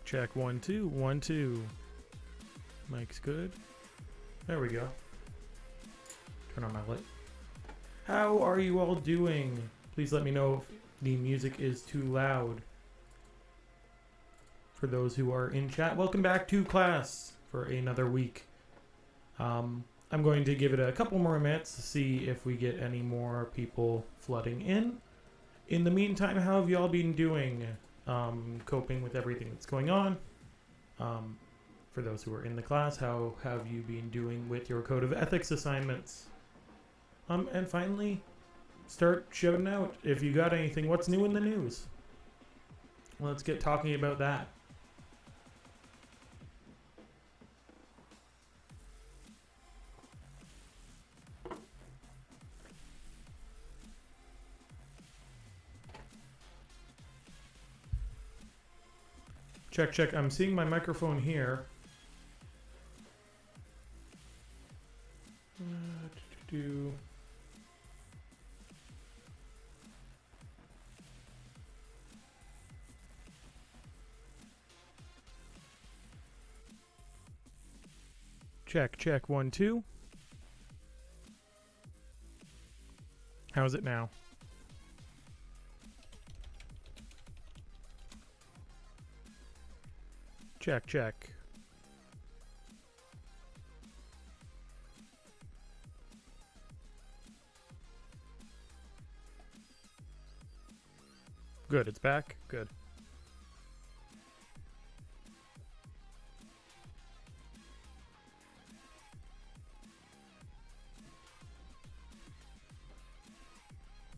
Check, check, 1 2 1 2. Mic's good. There we go. Turn on my light. How are you all doing? Please let me know if the music is too loud. For those who are in chat, welcome back to class for another week. I'm going to give it a couple more minutes to see if we get any more people flooding in. In the meantime, how have y'all been doing? Coping with everything that's going on? For those who are in the class, how have you been doing with your code of ethics assignments? And finally, start shouting out if you got anything. What's new in the news? Let's get talking about that. Check, check. I'm seeing my microphone here. Check, check, 1 2. How's it now? Check, check. Good, it's back. Good.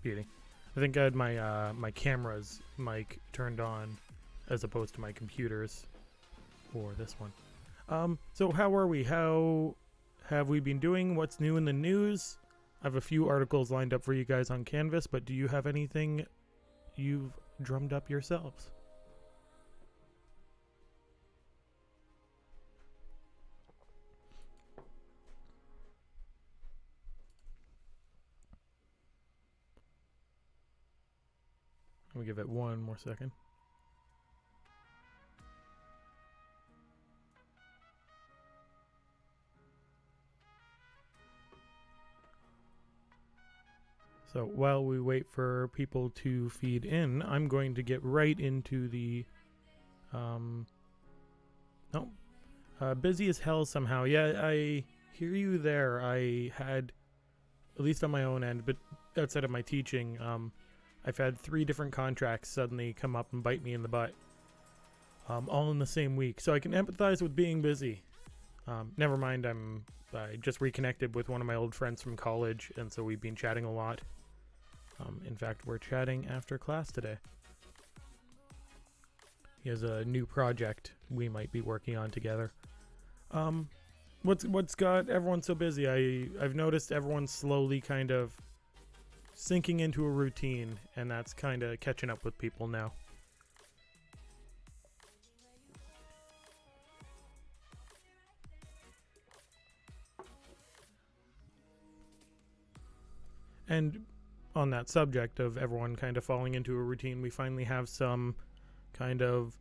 Beauty. I think I had my my camera's mic turned on as opposed to my computer's for this one. So how are we? How have we been doing? What's new in the news? I have a few articles lined up for you guys on Canvas, but do you have anything you've drummed up yourselves? Let me give it one more second. So while we wait for people to feed in, I'm going to get right into the, busy as hell somehow. Yeah, I hear you there. I had, at least on my own end, but outside of my teaching, I've had 3 different contracts suddenly come up and bite me in the butt, all in the same week. So I can empathize with being busy. Never mind, I just reconnected with one of my old friends from college, and so we've been chatting a lot. In fact, we're chatting after class today. He has a new project we might be working on together. What's got everyone so busy? I've noticed everyone's slowly kind of sinking into a routine, and that's kind of catching up with people now. And on that subject of everyone kind of falling into a routine, we finally have some kind of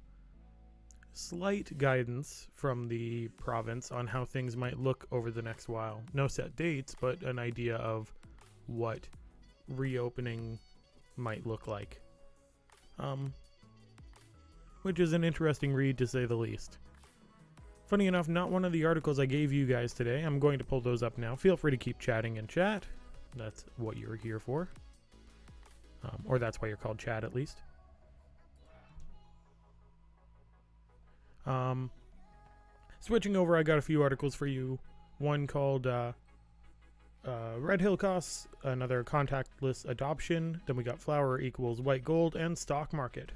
slight guidance from the province on how things might look over the next while. No set dates, but an idea of what reopening might look like. Which is an interesting read, to say the least. Funny enough, not one of the articles I gave you guys today. I'm going to pull those up now. Feel free to keep chatting in chat. That's what you're here for. Or that's why you're called chat, at least. Switching over, I got a few articles for you. One called Red Hill Costs, another contactless adoption. Then we got flour equals white gold and stock market.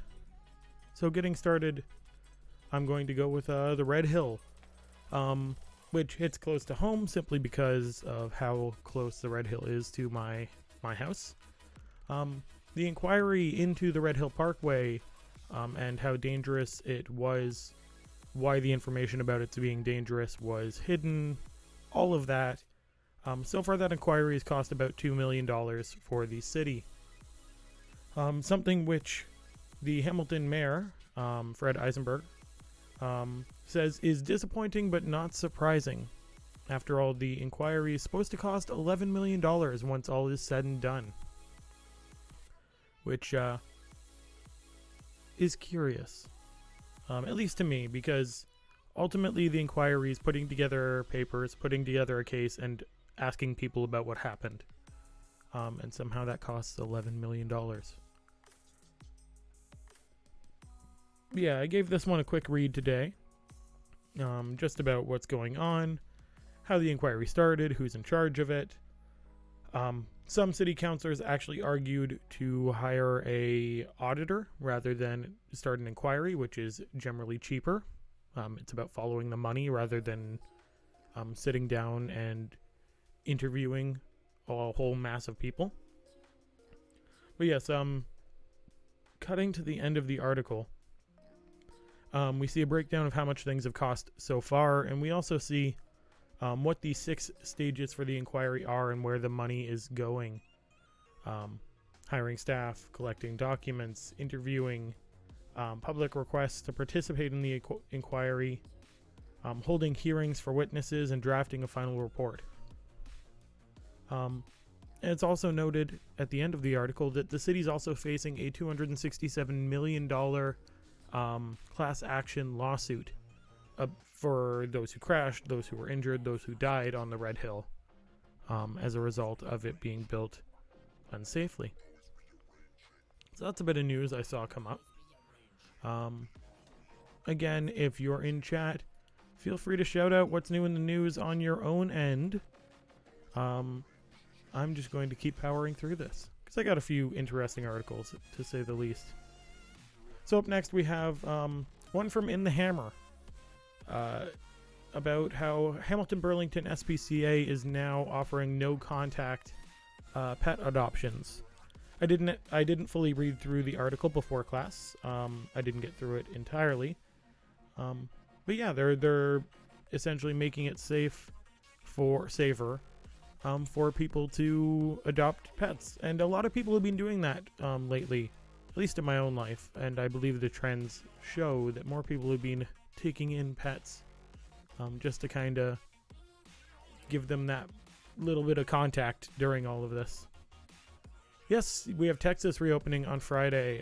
So getting started, I'm going to go with the Red Hill, which hits close to home simply because of how close the Red Hill is to my house. The inquiry into the Red Hill Parkway and how dangerous it was, why the information about it being dangerous was hidden, all of that. So far that inquiry has cost about $2 million for the city. Something which the Hamilton mayor, Fred Eisenberg, says, is disappointing but not surprising. After all, the inquiry is supposed to cost $11 million once all is said and done. Which is curious, at least to me, because ultimately the inquiry is putting together papers, putting together a case, and asking people about what happened. And somehow that costs $11 million. Yeah, I gave this one a quick read today. Just about what's going on, how the inquiry started, who's in charge of it. Some city councilors actually argued to hire a auditor rather than start an inquiry, which is generally cheaper. It's about following the money rather than sitting down and interviewing a whole mass of people. But yes, cutting to the end of the article, we see a breakdown of how much things have cost so far, and we also see what the 6 stages for the inquiry are and where the money is going. Hiring staff, collecting documents, interviewing, public requests to participate in the inquiry, holding hearings for witnesses, and drafting a final report. And it's also noted at the end of the article that the city's also facing a $267 million class action lawsuit for those who crashed, those who were injured, those who died on the Red Hill as a result of it being built unsafely. So that's a bit of news I saw come up. Again, if you're in chat, feel free to shout out what's new in the news on your own end. I'm just going to keep powering through this because I got a few interesting articles, to say the least. So up next we have one from In the Hammer about how Hamilton Burlington SPCA is now offering no contact pet adoptions. I didn't fully read through the article before class. I didn't get through it entirely. But yeah, they're essentially making it safer for people to adopt pets, and a lot of people have been doing that lately, at least in my own life. And I believe the trends show that more people have been taking in pets, just to kind of give them that little bit of contact during all of this. Yes, we have Texas reopening on Friday.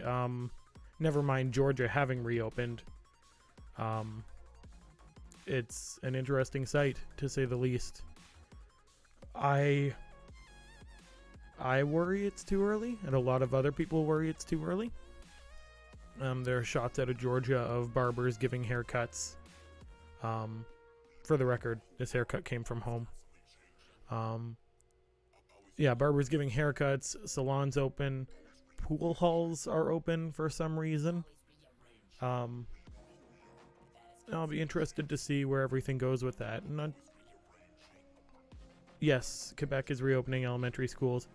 Never mind Georgia having reopened. It's an interesting sight, to say the least. I worry it's too early, and a lot of other people worry it's too early. There are shots out of Georgia of barbers giving haircuts. For the record, this haircut came from home. Yeah, barbers giving haircuts, salons open, pool halls are open for some reason. I'll be interested to see where everything goes with that. Yes, Quebec is reopening elementary schools.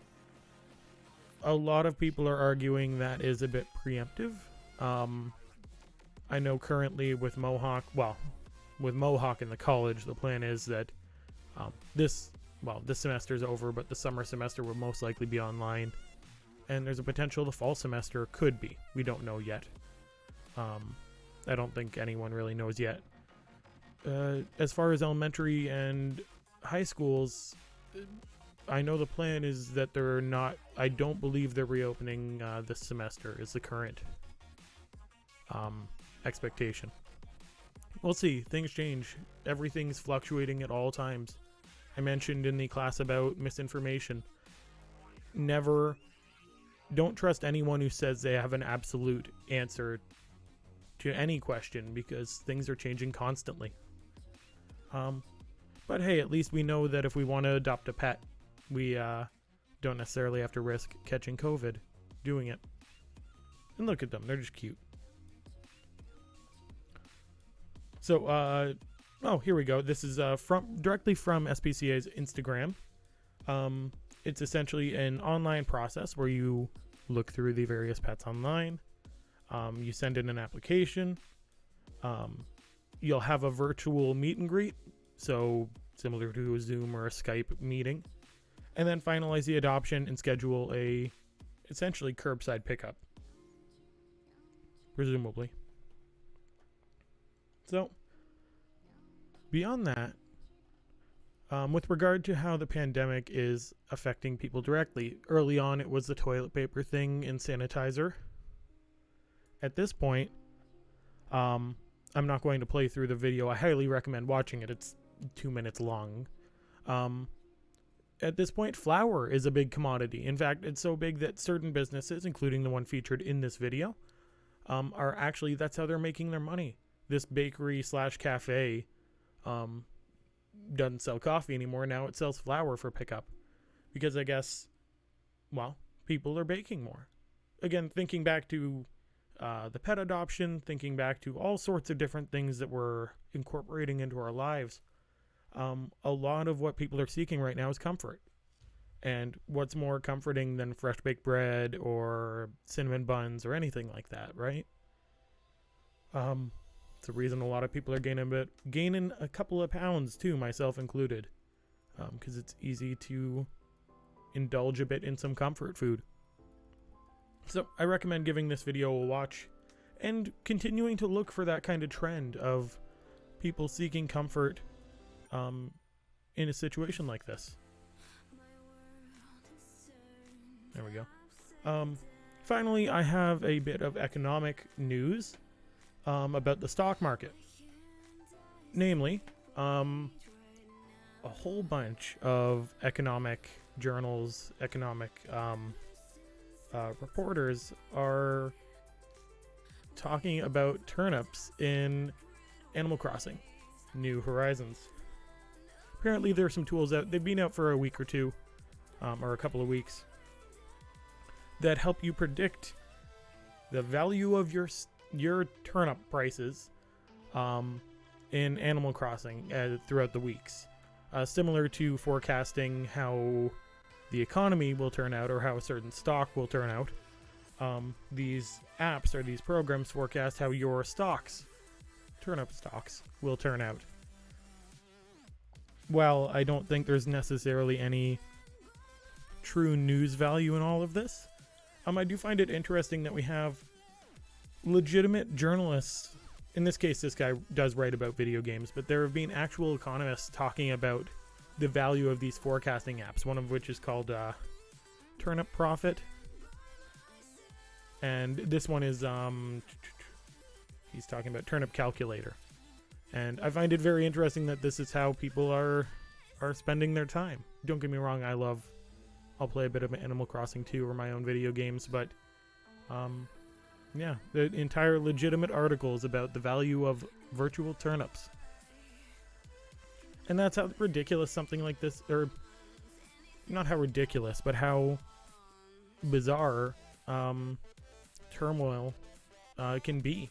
A lot of people are arguing that is a bit preemptive. I know currently with Mohawk in the college, the plan is that this semester is over, but the summer semester will most likely be online. And there's a potential the fall semester could be. We don't know yet. I don't think anyone really knows yet. As far as elementary and high schools, I know the plan is that they're not, I don't believe they're reopening this semester is the current expectation. We'll see. Things change. Everything's fluctuating at all times. I mentioned in the class about misinformation. Don't trust anyone who says they have an absolute answer to any question, because things are changing constantly. But hey, at least we know that if we want to adopt a pet, we don't necessarily have to risk catching COVID doing it. And look at them, they're just cute. So, here we go. This is directly from SPCA's Instagram. It's essentially an online process where you look through the various pets online. You send in an application. You'll have a virtual meet and greet, so similar to a Zoom or a Skype meeting, and then finalize the adoption and schedule a essentially curbside pickup, presumably. So, beyond that, with regard to how the pandemic is affecting people directly, early on it was the toilet paper thing and sanitizer. At this point, I'm not going to play through the video. I highly recommend watching it. It's 2 minutes long. At this point, flour is a big commodity. In fact, it's so big that certain businesses, including the one featured in this video, are actually, that's how they're making their money. This bakery slash cafe doesn't sell coffee anymore. Now it sells flour for pickup. Because I guess, well, people are baking more. Again, thinking back to the pet adoption, thinking back to all sorts of different things that we're incorporating into our lives. A lot of what people are seeking right now is comfort. And what's more comforting than fresh baked bread or cinnamon buns or anything like that, right? It's a reason a lot of people are gaining a couple of pounds too, myself included, because it's easy to indulge a bit in some comfort food. So I recommend giving this video a watch and continuing to look for that kind of trend of people seeking comfort in a situation like this. There we go. Finally, I have a bit of economic news about the stock market. Namely, a whole bunch of economic journals, economic reporters are talking about turnips in Animal Crossing New Horizons. Apparently there are some tools out, they've been out for a week or two, or a couple of weeks, that help you predict the value of your turnip prices in Animal Crossing throughout the weeks. Similar to forecasting how the economy will turn out or how a certain stock will turn out. These apps or these programs forecast how your stocks, turnip stocks, will turn out. Well, I don't think there's necessarily any true news value in all of this. I do find it interesting that we have legitimate journalists. In this case, this guy does write about video games, but there have been actual economists talking about the value of these forecasting apps, one of which is called Turnip Profit. And this one is, he's talking about Turnip Calculator. And I find it very interesting that this is how people are spending their time. Don't get me wrong, I'll play a bit of Animal Crossing 2 or my own video games, but yeah, the entire legitimate articles about the value of virtual turnips. And that's how ridiculous something like this, or not how ridiculous, but how bizarre turmoil can be.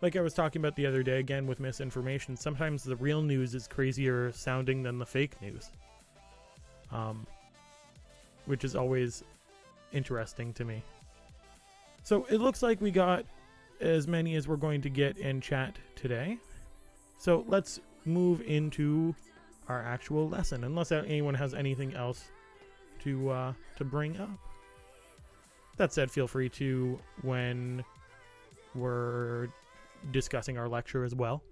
Like I was talking about the other day, again with misinformation, sometimes the real news is crazier sounding than the fake news. Which is always interesting to me. So it looks like we got as many as we're going to get in chat today. So let's move into our actual lesson, unless anyone has anything else to bring up. That said, feel free to, when we're discussing our lecture as well.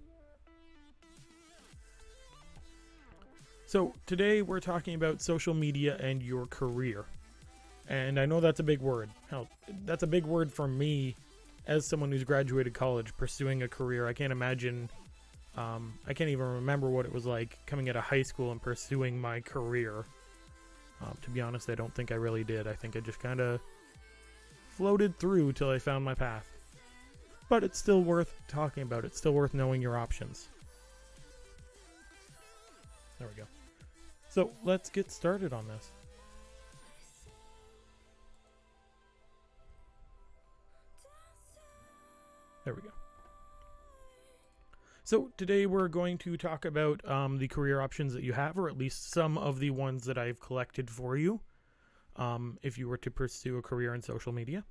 So today we're talking about social media and your career. And I know that's a big word. Hell, that's a big word for me as someone who's graduated college, pursuing a career. I can't imagine, I can't even remember what it was like coming out of high school and pursuing my career. To be honest, I don't think I really did. I think I just kind of floated through till I found my path. But it's still worth talking about. It's still worth knowing your options. There we go. So let's get started on this. There we go. So today we're going to talk about the career options that you have, or at least some of the ones that I've collected for you, if you were to pursue a career in social media.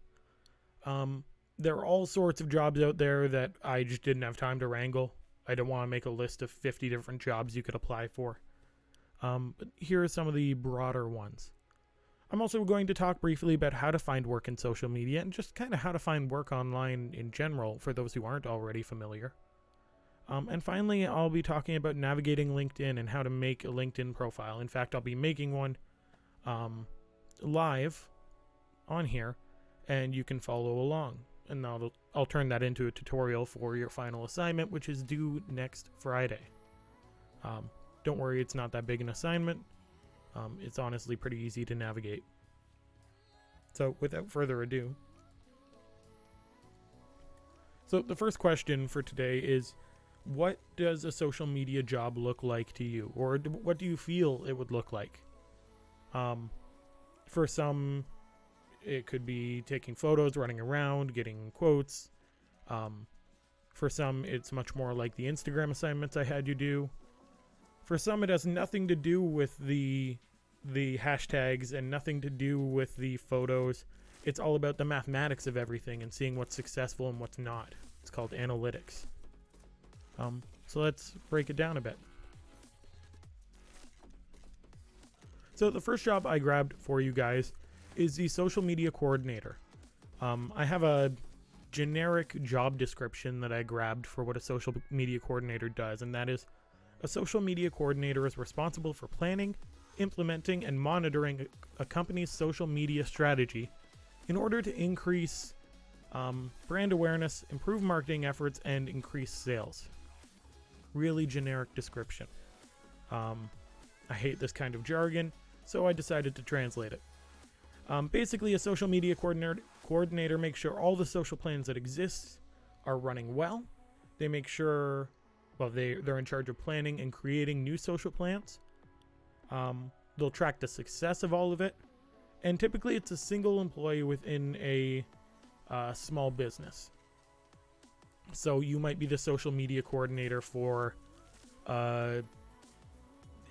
There are all sorts of jobs out there that I just didn't have time to wrangle. I don't want to make a list of 50 different jobs you could apply for. But here are some of the broader ones. I'm also going to talk briefly about how to find work in social media and just kind of how to find work online in general for those who aren't already familiar. And finally, I'll be talking about navigating LinkedIn and how to make a LinkedIn profile. In fact, I'll be making one live on here, and you can follow along. And I'll turn that into a tutorial for your final assignment, which is due next Friday. Don't worry, it's not that big an assignment. It's honestly pretty easy to navigate. So without further ado, so the first question for today is, what does a social media job look like to you? Or what do you feel it would look like? For some, it could be taking photos, running around, getting quotes. For some, it's much more like the Instagram assignments I had you do. For some, it has nothing to do with the hashtags and nothing to do with the photos. It's all about the mathematics of everything and seeing what's successful and what's not. It's called analytics. So let's break it down a bit. So the first job I grabbed for you guys is the social media coordinator. I have a generic job description that I grabbed for what a social media coordinator does, and that is a social media coordinator is responsible for planning, implementing, and monitoring a company's social media strategy in order to increase brand awareness, improve marketing efforts, and increase sales. Really generic description. I hate this kind of jargon, so I decided to translate it. Basically, a social media coordinator makes sure all the social plans that exist are running well. They make sure, well, they're in charge of planning and creating new social plans. They'll track the success of all of it. And typically it's a single employee within a small business. So you might be the social media coordinator for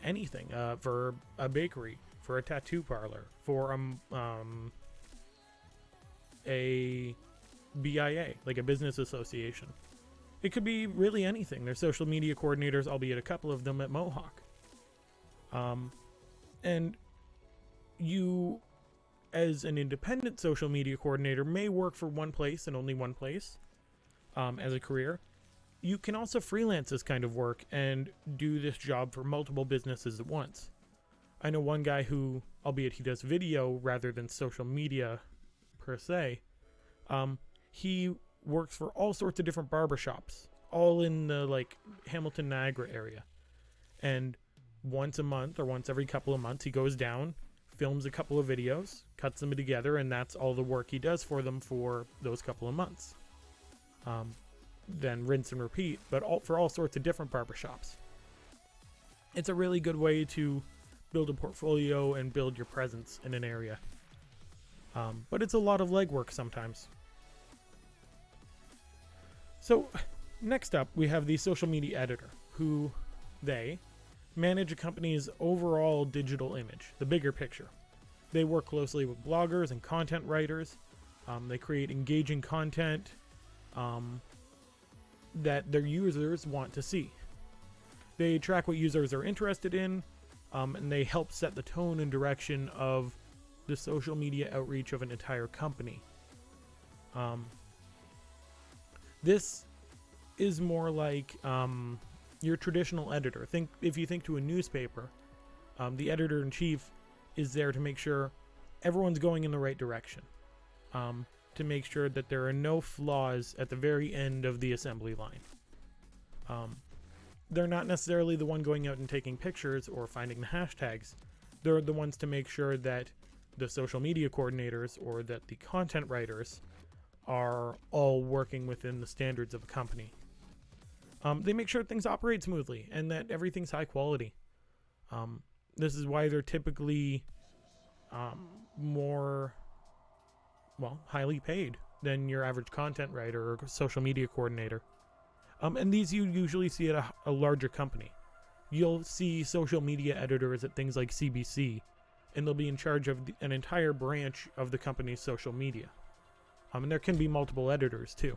anything, for a bakery, for a tattoo parlor, for a BIA, like a business association. It could be really anything. There's social media coordinators, albeit a couple of them at Mohawk. And you, as an independent social media coordinator, may work for one place and only one place as a career. You can also freelance this kind of work and do this job for multiple businesses at once. I know one guy who, albeit he does video rather than social media per se, he works for all sorts of different barbershops, all in the Hamilton, Niagara area. And once a month or once every couple of months, he goes down, films a couple of videos, cuts them together, and that's all the work he does for them for those couple of months. Then rinse and repeat, but for all sorts of different barbershops. It's a really good way to build a portfolio and build your presence in an area. But it's a lot of legwork sometimes. So next up, we have the social media editor, who they manage a company's overall digital image, the bigger picture. They work closely with bloggers and content writers. They create engaging content that their users want to see. They track what users are interested in, and they help set the tone and direction of the social media outreach of an entire company. This is more like your traditional editor. If you think to a newspaper, the editor-in-chief is there to make sure everyone's going in the right direction, to make sure that there are no flaws at the very end of the assembly line. They're not necessarily the one going out and taking pictures or finding the hashtags. They're the ones to make sure that the social media coordinators or that the content writers are all working within the standards of a company. They make sure things operate smoothly and that everything's high quality. This is why they're typically more, highly paid than your average content writer or social media coordinator. And these you usually see at a larger company. You'll see social media editors at things like CBC, and they'll be in charge of an entire branch of the company's social media. And there can be multiple editors too.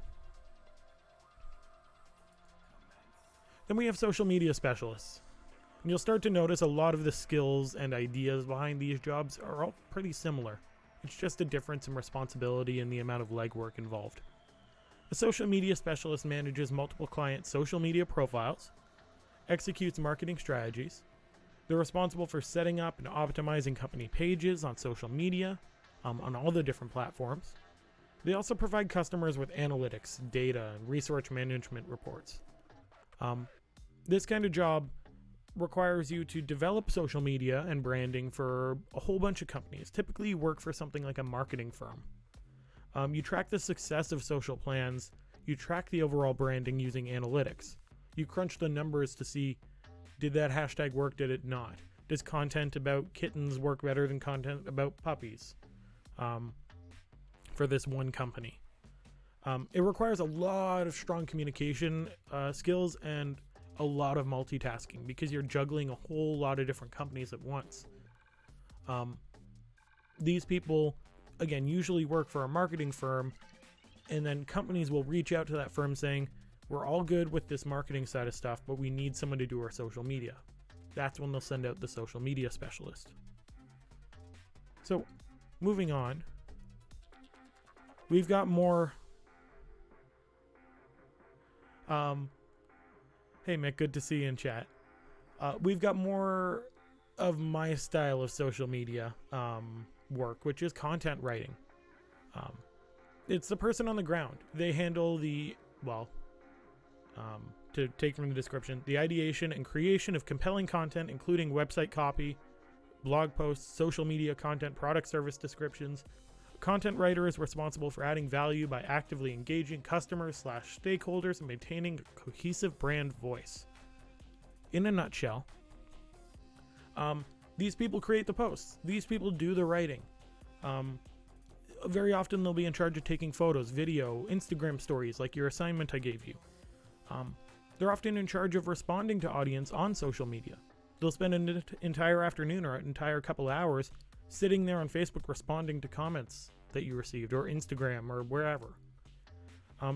Then we have social media specialists. And you'll start to notice a lot of the skills and ideas behind these jobs are all pretty similar. It's just a difference in responsibility and the amount of legwork involved. A social media specialist manages multiple client social media profiles, executes marketing strategies. They're responsible for setting up and optimizing company pages on social media, on all the different platforms. They also provide customers with analytics, data, and resource management reports. This kind of job requires you to develop social media and branding for a whole bunch of companies. Typically, you work for something like a marketing firm. You track the success of social plans. You track the overall branding using analytics. You crunch the numbers to see, did that hashtag work, did it not? Does content about kittens work better than content about puppies for this one company? It requires a lot of strong communication skills and a lot of multitasking because you're juggling a whole lot of different companies at once. These people, again, usually work for a marketing firm, and then companies will reach out to that firm saying, we're all good with this marketing side of stuff, but we need someone to do our social media. That's when they'll send out the social media specialist. So, moving on, we've got more. Hey Mick, good to see you in chat. We've got more of my style of social media work, which is content writing. It's the person on the ground. They handle to take from the description, the ideation and creation of compelling content, including website copy, blog posts, social media content, product service descriptions. Content writer is responsible for adding value by actively engaging customers/stakeholders and maintaining a cohesive brand voice. In a nutshell, these people create the posts. These people do the writing. Very often they'll be in charge of taking photos, video, Instagram stories, like your assignment I gave you. They're often in charge of responding to audience on social media. They'll spend an entire afternoon or an entire couple hours sitting there on Facebook responding to comments that you received, or Instagram, or wherever.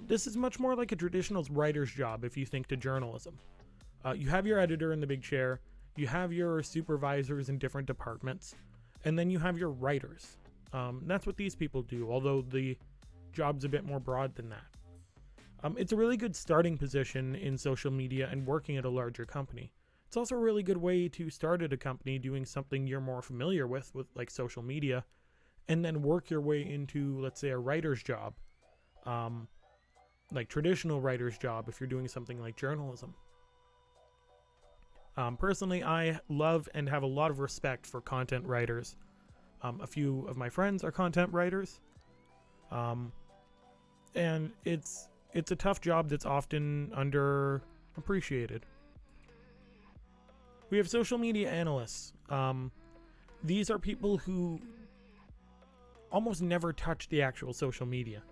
This is much more like a traditional writer's job if you think to journalism. You have your editor in the big chair, you have your supervisors in different departments, and then you have your writers. That's what these people do, although the job's a bit more broad than that. It's a really good starting position in social media and working at a larger company. It's also a really good way to start at a company doing something you're more familiar with like social media, and then work your way into, let's say, a writer's job, like traditional writer's job if you're doing something like journalism. Personally, I love and have a lot of respect for content writers. A few of my friends are content writers, and it's a tough job that's often underappreciated. We have social media analysts. These are people who almost never touch the actual social media.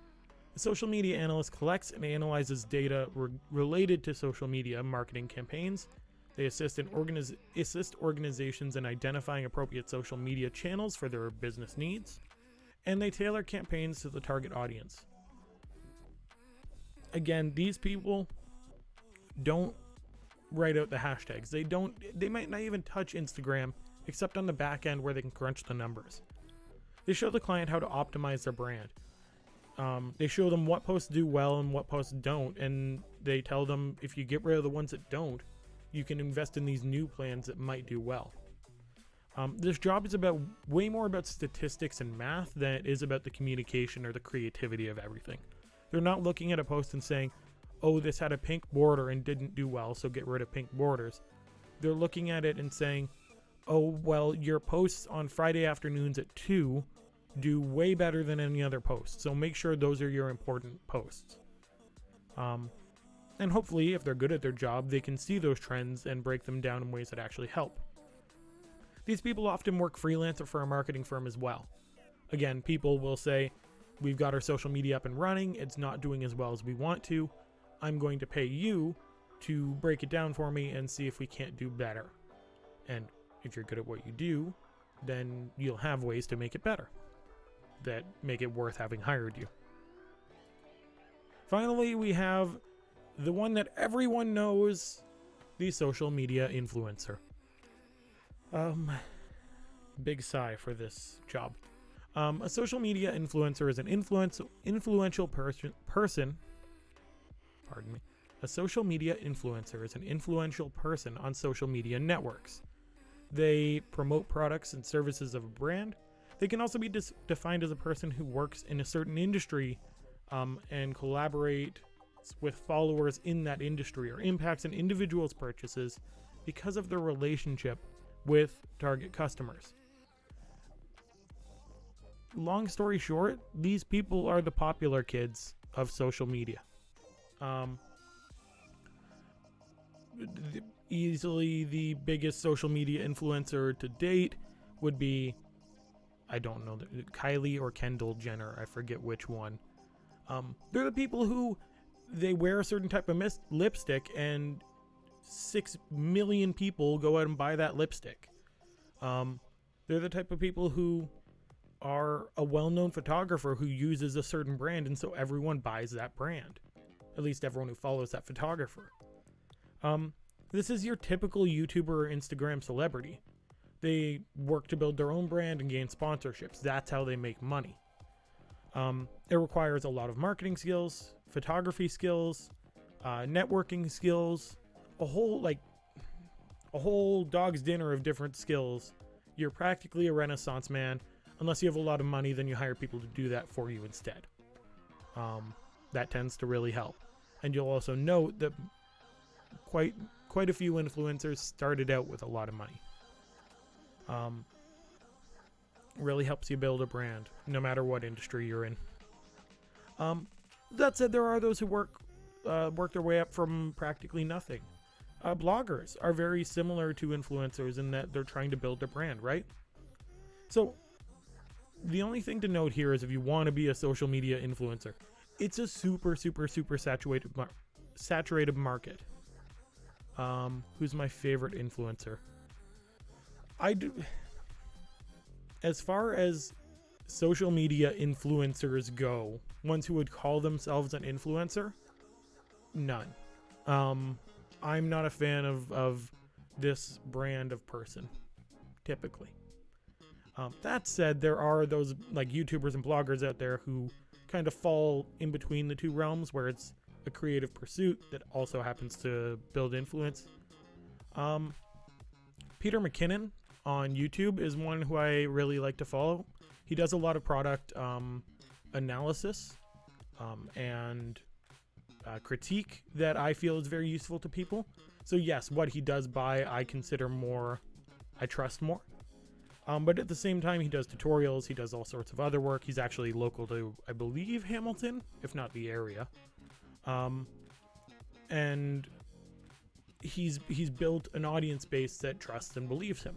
The social media analyst collects and analyzes data related to social media marketing campaigns. They assist organizations in identifying appropriate social media channels for their business needs, and they tailor campaigns to the target audience. Again, these people don't write out the hashtags. They might not even touch Instagram except on the back end where they can crunch the numbers. They show the client how to optimize their brand. They show them what posts do well and what posts don't, and they tell them if you get rid of the ones that don't, you can invest in these new plans that might do well. This job is way more about statistics and math than it is about the communication or the creativity of everything. They're not looking at a post and saying, oh, this had a pink border and didn't do well, so get rid of pink borders. They're looking at it and saying, oh, well, your posts on Friday afternoons at 2 do way better than any other post, so make sure those are your important posts. And hopefully, if they're good at their job, they can see those trends and break them down in ways that actually help. These people often work freelancer for a marketing firm as well. Again, people will say, we've got our social media up and running, it's not doing as well as we want to. I'm going to pay you to break it down for me and see if we can't do better. And if you're good at what you do, then you'll have ways to make it better that make it worth having hired you. Finally, we have the one that everyone knows, the social media influencer. Big sigh for this job. A social media influencer is an influential person pardon me. A social media influencer is an influential person on social media networks. They promote products and services of a brand. They can also be defined as a person who works in a certain industry and collaborate with followers in that industry or impacts an individual's purchases because of their relationship with target customers. Long story short, these people are the popular kids of social media. Easily the biggest social media influencer to date would be, I don't know, Kylie or Kendall Jenner. I forget which one. They're the people who they wear a certain type of lipstick and 6 million people go out and buy that lipstick. They're the type of people who are a well-known photographer who uses a certain brand, and so everyone buys that brand. At least everyone who follows that photographer. This is your typical YouTuber or Instagram celebrity. They work to build their own brand and gain sponsorships. That's how they make money. It requires a lot of marketing skills, photography skills, networking skills, a whole dog's dinner of different skills. You're practically a Renaissance man. Unless you have a lot of money, then you hire people to do that for you instead. That tends to really help. And you'll also note that quite a few influencers started out with a lot of money. Really helps you build a brand, no matter what industry you're in. That said, there are those who work their way up from practically nothing. Bloggers are very similar to influencers in that they're trying to build a brand, right? So the only thing to note here is if you want to be a social media influencer, it's a super saturated market. Who's my favorite influencer? As far as social media influencers go, ones who would call themselves an influencer, none. I'm not a fan of this brand of person, typically. That said, there are those like YouTubers and bloggers out there who kind of fall in between the two realms, where it's a creative pursuit that also happens to build influence. Peter McKinnon on YouTube is one who I really like to follow. He does a lot of product analysis and critique that I feel is very useful to people. So yes, what he does buy, I trust more. But at the same time, he does tutorials. He does all sorts of other work. He's actually local to, I believe, Hamilton, if not the area. And he's built an audience base that trusts and believes him.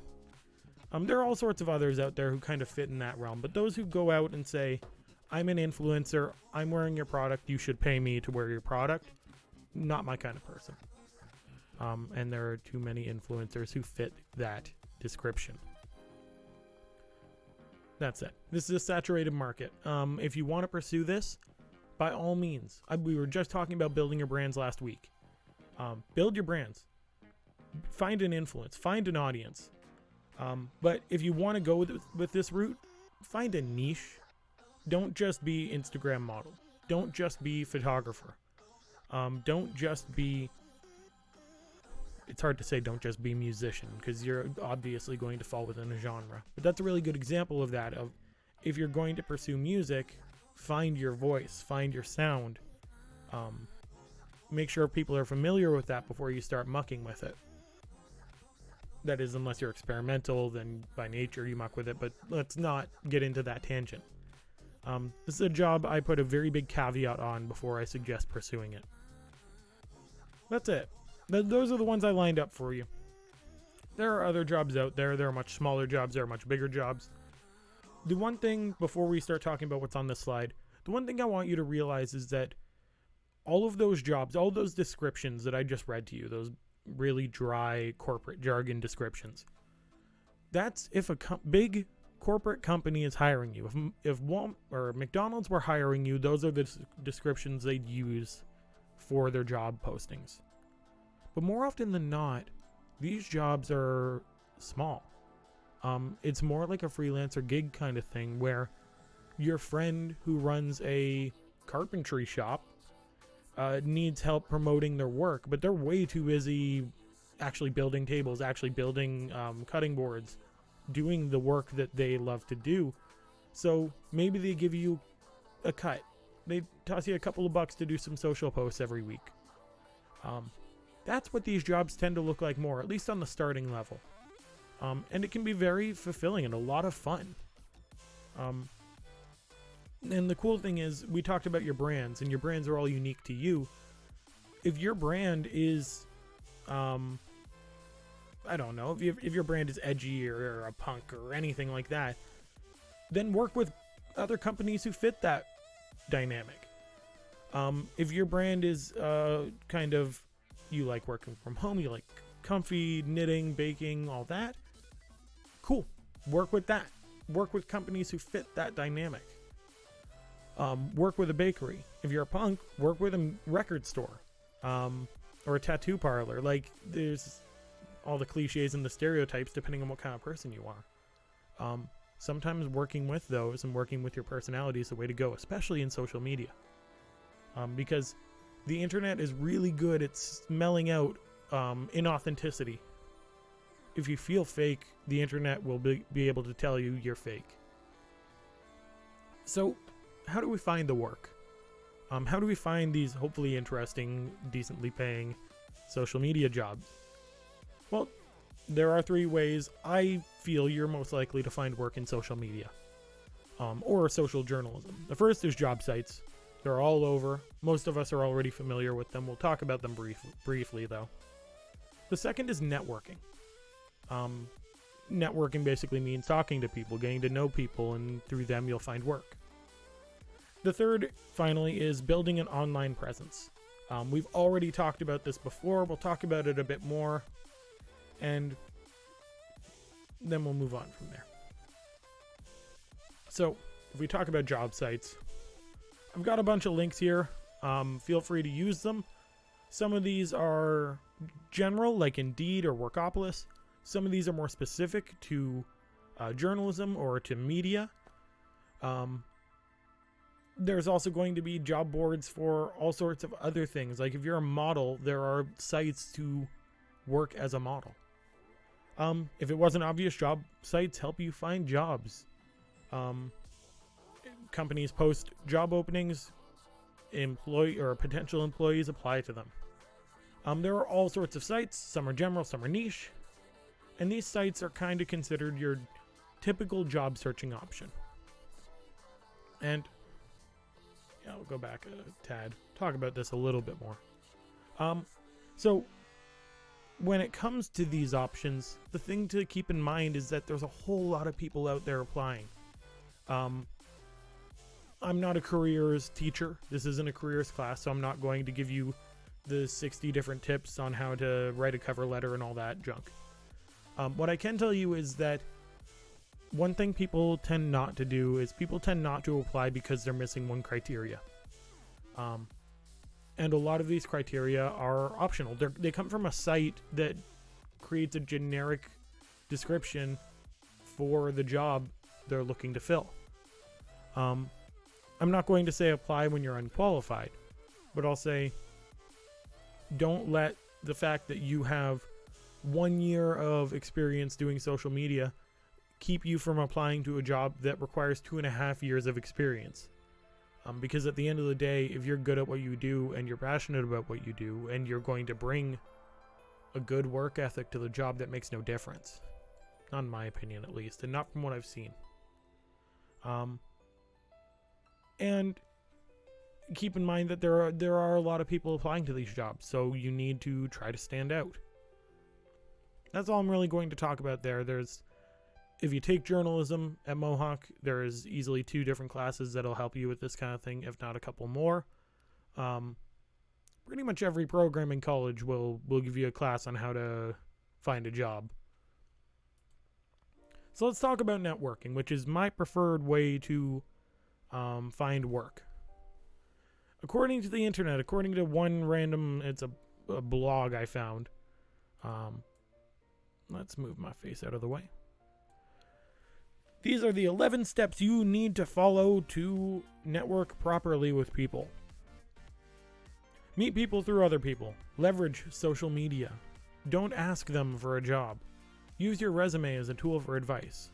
There are all sorts of others out there who kind of fit in that realm, but those who go out and say, I'm an influencer, I'm wearing your product, you should pay me to wear your product, not my kind of person. And there are too many influencers who fit that description. That's it. This is a saturated market. If you want to pursue this, by all means. We were just talking about building your brands last week. Build your brands. Find an influence. Find an audience. But if you want to go with this route, find a niche. Don't just be Instagram model. Don't just be photographer. Don't just be... It's hard to say don't just be musician, because you're obviously going to fall within a genre. But that's a really good example of that. Of if you're going to pursue music, find your voice, find your sound. Make sure people are familiar with that before you start mucking with it. That is, unless you're experimental, then by nature you muck with it, but let's not get into that tangent. This is a job I put a very big caveat on before I suggest pursuing it. That's it. Those are the ones I lined up for you. There are other jobs out there. There are much smaller jobs. There are much bigger jobs. The one thing, before we start talking about what's on this slide, the one thing I want you to realize is that all of those jobs, all those descriptions that I just read to you, those really dry corporate jargon descriptions, that's if a big corporate company is hiring you. If Walmart or McDonald's were hiring you, those are the descriptions they'd use for their job postings. But more often than not, these jobs are small. It's more like a freelancer gig kind of thing, where your friend who runs a carpentry shop needs help promoting their work, but they're way too busy actually building tables, actually building cutting boards, doing the work that they love to do. So maybe they give you a cut. They toss you a couple of bucks to do some social posts every week. That's what these jobs tend to look like more, at least on the starting level. And it can be very fulfilling and a lot of fun. And the cool thing is, we talked about your brands, and your brands are all unique to you. If your brand is, I don't know, if your brand is edgy or a punk or anything like that, then work with other companies who fit that dynamic. If your brand is kind of, you like working from home, you like comfy, knitting, baking, all that, cool. Work with that. Work with companies who fit that dynamic. Work with a bakery. If you're a punk, work with a record store or a tattoo parlor. Like, there's all the cliches and the stereotypes depending on what kind of person you are. Sometimes working with those and working with your personality is the way to go, especially in social media. Because the internet is really good at smelling out inauthenticity. If you feel fake, the internet will be able to tell you you're fake. So, how do we find the work? How do we find these hopefully interesting, decently paying social media jobs? Well, there are 3 ways I feel you're most likely to find work in social media, or social journalism. The first is job sites. They're all over. Most of us are already familiar with them. We'll talk about them briefly, though. The second is networking. Networking basically means talking to people, getting to know people, and through them you'll find work. The third, finally, is building an online presence. We've already talked about this before. We'll talk about it a bit more, and then we'll move on from there. So, if we talk about job sites, I've got a bunch of links here. Feel free to use them. Some of these are general, like Indeed or Workopolis. Some of these are more specific to journalism or to media. There's also going to be job boards for all sorts of other things. Like if you're a model, there are sites to work as a model. If it wasn't obvious, job sites help you find jobs. Companies post job openings, employee or potential employees apply to them. There are all sorts of sites. Some are general, some are niche. And these sites are kind of considered your typical job searching option. And yeah, I'll go back a tad, talk about this a little bit more. So when it comes to these options, the thing to keep in mind is that there's a whole lot of people out there applying. I'm not a careers teacher. This isn't a careers class, so I'm not going to give you the 60 different tips on how to write a cover letter and all that junk. What I can tell you is that one thing people tend not to do is people tend not to apply because they're missing one criteria. And a lot of these criteria are optional. They come from a site that creates a generic description for the job they're looking to fill. I'm not going to say apply when you're unqualified, but I'll say don't let the fact that you have 1 year of experience doing social media keep you from applying to a job that requires 2.5 years of experience. Because at the end of the day, if you're good at what you do and you're passionate about what you do and you're going to bring a good work ethic to the job, that makes no difference. Not in my opinion, at least, and not from what I've seen. And keep in mind that there are a lot of people applying to these jobs, so you need to try to stand out. That's all I'm really going to talk about there. If you take journalism at Mohawk, there is easily 2 different classes that'll help you with this kind of thing, if not a couple more. Pretty much every program in college will give you a class on how to find a job. So let's talk about networking, which is my preferred way to find work. According to the internet, according to one random, it's a blog I found. Let's move my face out of the way. These are the 11 steps you need to follow to network properly with people. Meet people through other people. Leverage social media. Don't ask them for a job. Use your resume as a tool for advice.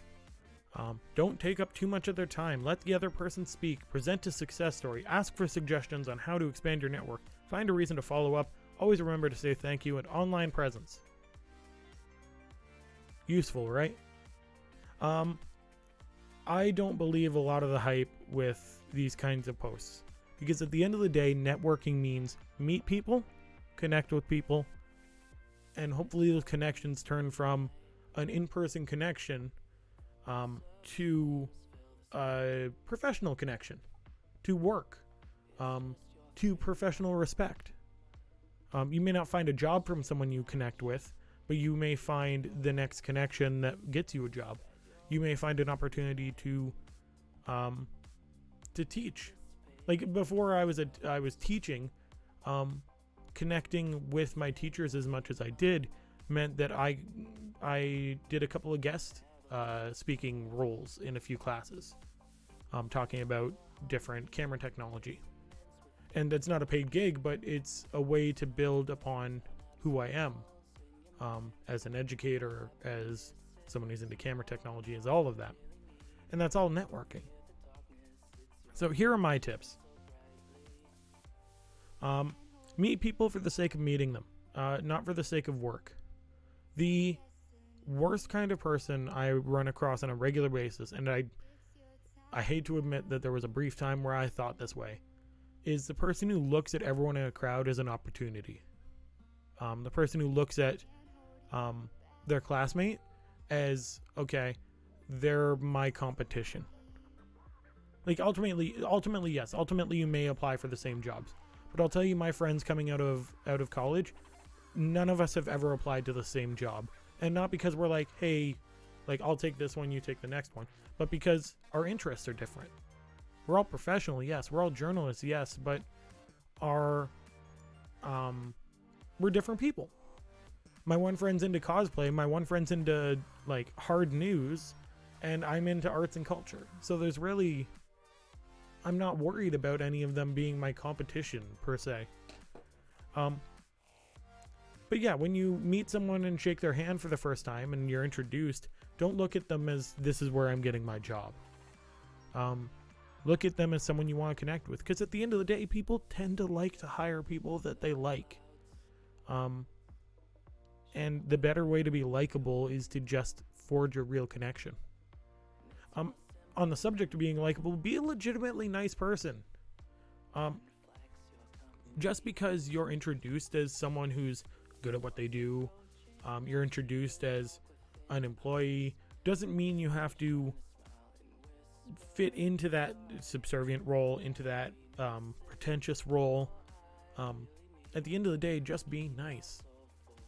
Don't take up too much of their time. Let the other person speak. Present a success story. Ask for suggestions on how to expand your network. Find a reason to follow up. Always remember to say thank you and online presence. Useful, right? I don't believe a lot of the hype with these kinds of posts, because at the end of the day, networking means meet people, connect with people, and hopefully those connections turn from an in-person connection to a professional connection, to work, to professional respect. You may not find a job from someone you connect with, but you may find the next connection that gets you a job. You may find an opportunity to teach. Like before I was teaching, connecting with my teachers as much as I did meant that I did a couple of guest speaking roles in a few classes, talking about different camera technology. And that's not a paid gig, but it's a way to build upon who I am as an educator, as someone who's into camera technology, as all of that. And that's all networking. So here are my tips. Meet people for the sake of meeting them, not for the sake of work. The worst kind of person I run across on a regular basis, and I hate to admit that there was a brief time where I thought this way, is the person who looks at everyone in a crowd as an opportunity. The person who looks at their classmate as, okay, they're my competition. Like ultimately, yes. Ultimately, you may apply for the same jobs. But I'll tell you, my friends coming out of college, none of us have ever applied to the same job. And not because we're like, hey, like I'll take this one, you take the next one, but because our interests are different. We're all professional, yes. We're all journalists, yes, but we're different people. My one friend's into cosplay, my one friend's into like hard news, and I'm into arts and culture. So there's really, I'm not worried about any of them being my competition per se. But yeah, when you meet someone and shake their hand for the first time and you're introduced, don't look at them as this is where I'm getting my job. Look at them as someone you want to connect with, because at the end of the day, people tend to like to hire people that they like. And the better way to be likable is to just forge a real connection. On the subject of being likable, be a legitimately nice person. Just because you're introduced as someone who's good at what they do, you're introduced as an employee, doesn't mean you have to fit into that subservient role, into that pretentious role. At the end of the day, just be nice.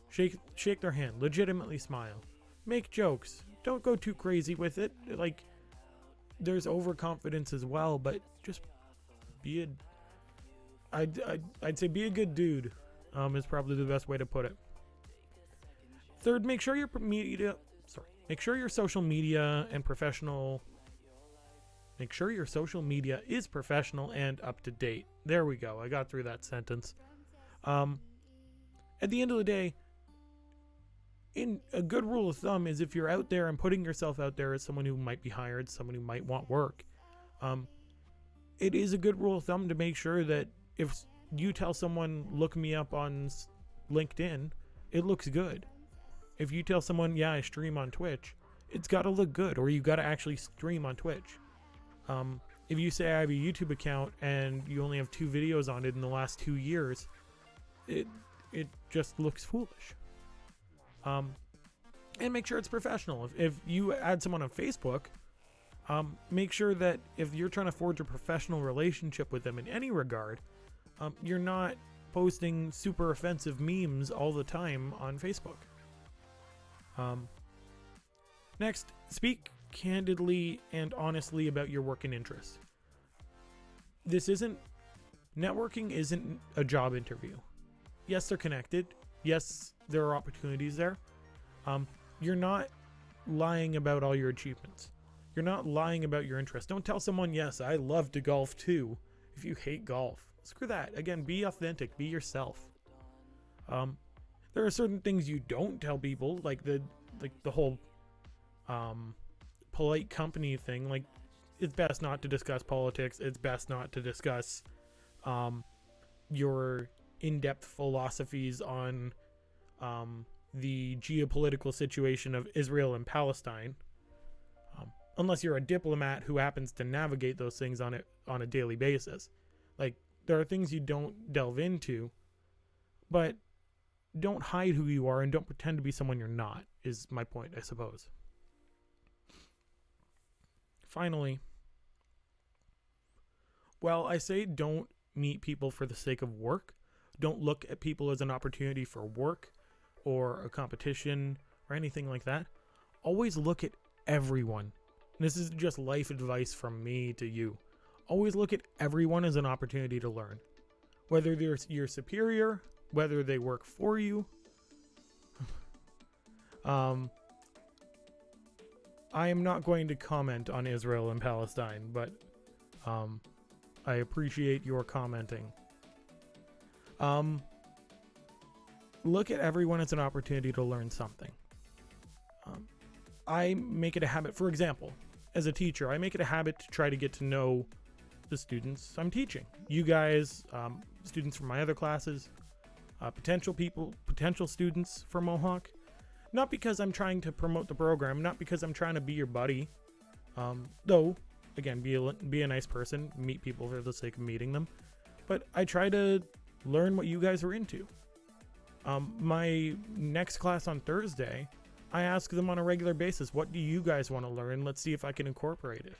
Shake their hand, legitimately smile, make jokes, don't go too crazy with it. Like, there's overconfidence as well, but just be I'd say be a good dude, is probably the best way to put it. Third, make sure your social media and professional. Make sure your social media is professional and up to date. There we go. I got through that sentence. At the end of the day, in a good rule of thumb is if you're out there and putting yourself out there as someone who might be hired, someone who might want work, it is a good rule of thumb to make sure that if you tell someone, look me up on LinkedIn, it looks good. If you tell someone, yeah, I stream on Twitch, it's got to look good, or you got to actually stream on Twitch. If you say I have a YouTube account and you only have 2 videos on it in the last 2 years, it just looks foolish. And make sure it's professional. If you add someone on Facebook, make sure that if you're trying to forge a professional relationship with them in any regard, you're not posting super offensive memes all the time on Facebook. Next, speak candidly and honestly about your work and interests. Networking isn't a job interview. Yes, they're connected. Yes, there are opportunities there. You're not lying about all your achievements. You're not lying about your interests. Don't tell someone, yes, I love to golf too, if you hate golf. screw that. Again, be authentic, be yourself. There are certain things you don't tell people, like the whole polite company thing. Like, it's best not to discuss politics. It's best not to discuss your in-depth philosophies on the geopolitical situation of Israel and Palestine, unless you're a diplomat who happens to navigate those things on a daily basis. Like, there are things you don't delve into, but don't hide who you are and don't pretend to be someone you're not, is my point, I suppose. Finally, well, I say don't meet people for the sake of work. Don't look at people as an opportunity for work or a competition or anything like that. Always look at everyone. This is just life advice from me to you. Always look at everyone as an opportunity to learn. Whether they're your superior, whether they work for you. I am not going to comment on Israel and Palestine, but I appreciate your commenting. Look at everyone as an opportunity to learn something. I make it a habit, for example, as a teacher, I make it a habit to try to get to know the students I'm teaching. You guys, students from my other classes, potential students for Mohawk. Not because I'm trying to promote the program, not because I'm trying to be your buddy. Though, again, be a nice person, meet people for the sake of meeting them. But I try to learn what you guys are into. My next class on Thursday, I ask them on a regular basis, what do you guys want to learn? Let's see if I can incorporate it.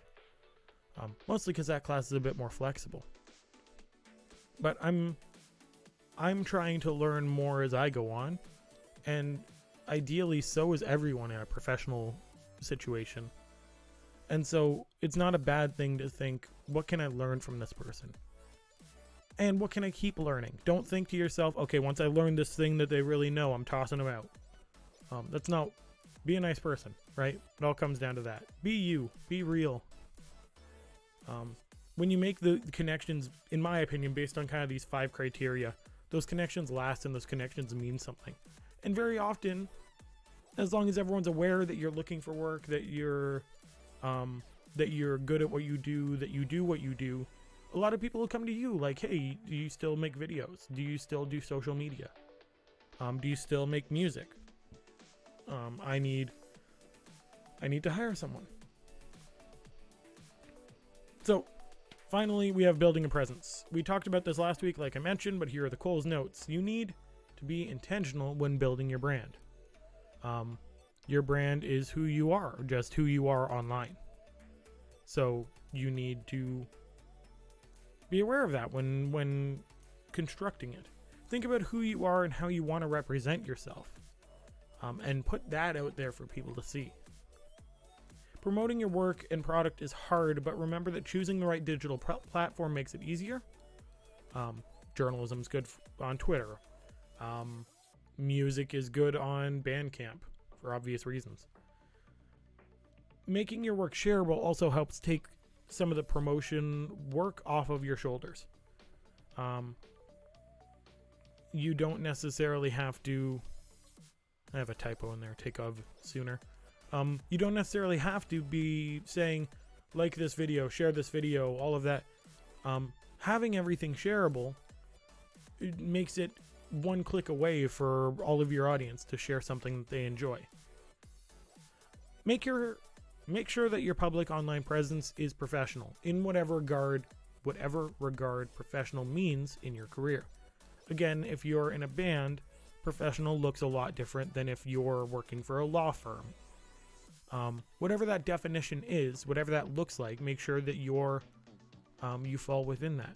Mostly because that class is a bit more flexible. But I'm trying to learn more as I go on, and ideally so is everyone in a professional situation. And so it's not a bad thing to think, what can I learn from this person? And what can I keep learning? Don't think to yourself, okay, once I learn this thing that they really know, I'm tossing them out. That's not, be a nice person, right? It all comes down to that. Be you, be real. When you make the connections, in my opinion, based on kind of these 5 criteria, those connections last and those connections mean something. And very often, as long as everyone's aware that you're looking for work, that you're good at what you do, that you do what you do, a lot of people will come to you like, hey, do you still make videos? Do you still do social media? Do you still make music? I need to hire someone. So, finally, we have building a presence. We talked about this last week, like I mentioned, but here are the Cole's notes. You need to be intentional when building your brand. Your brand is who you are, just who you are online. So you need to be aware of that when constructing it. Think about who you are and how you want to represent yourself, and put that out there for people to see. Promoting your work and product is hard, but remember that choosing the right digital platform makes it easier. Journalism is good on Twitter. Music is good on Bandcamp for obvious reasons. Making your work shareable also helps take some of the promotion work off of your shoulders. You don't necessarily have to, I have a typo in there, take of sooner. You don't necessarily have to be saying, like this video, share this video, all of that. Having everything shareable, it makes it one click away for all of your audience to share something that they enjoy. Make sure that your public online presence is professional in whatever regard professional means in your career. Again, if you're in a band, professional looks a lot different than if you're working for a law firm. Whatever that definition is, whatever that looks like, make sure that you fall within that.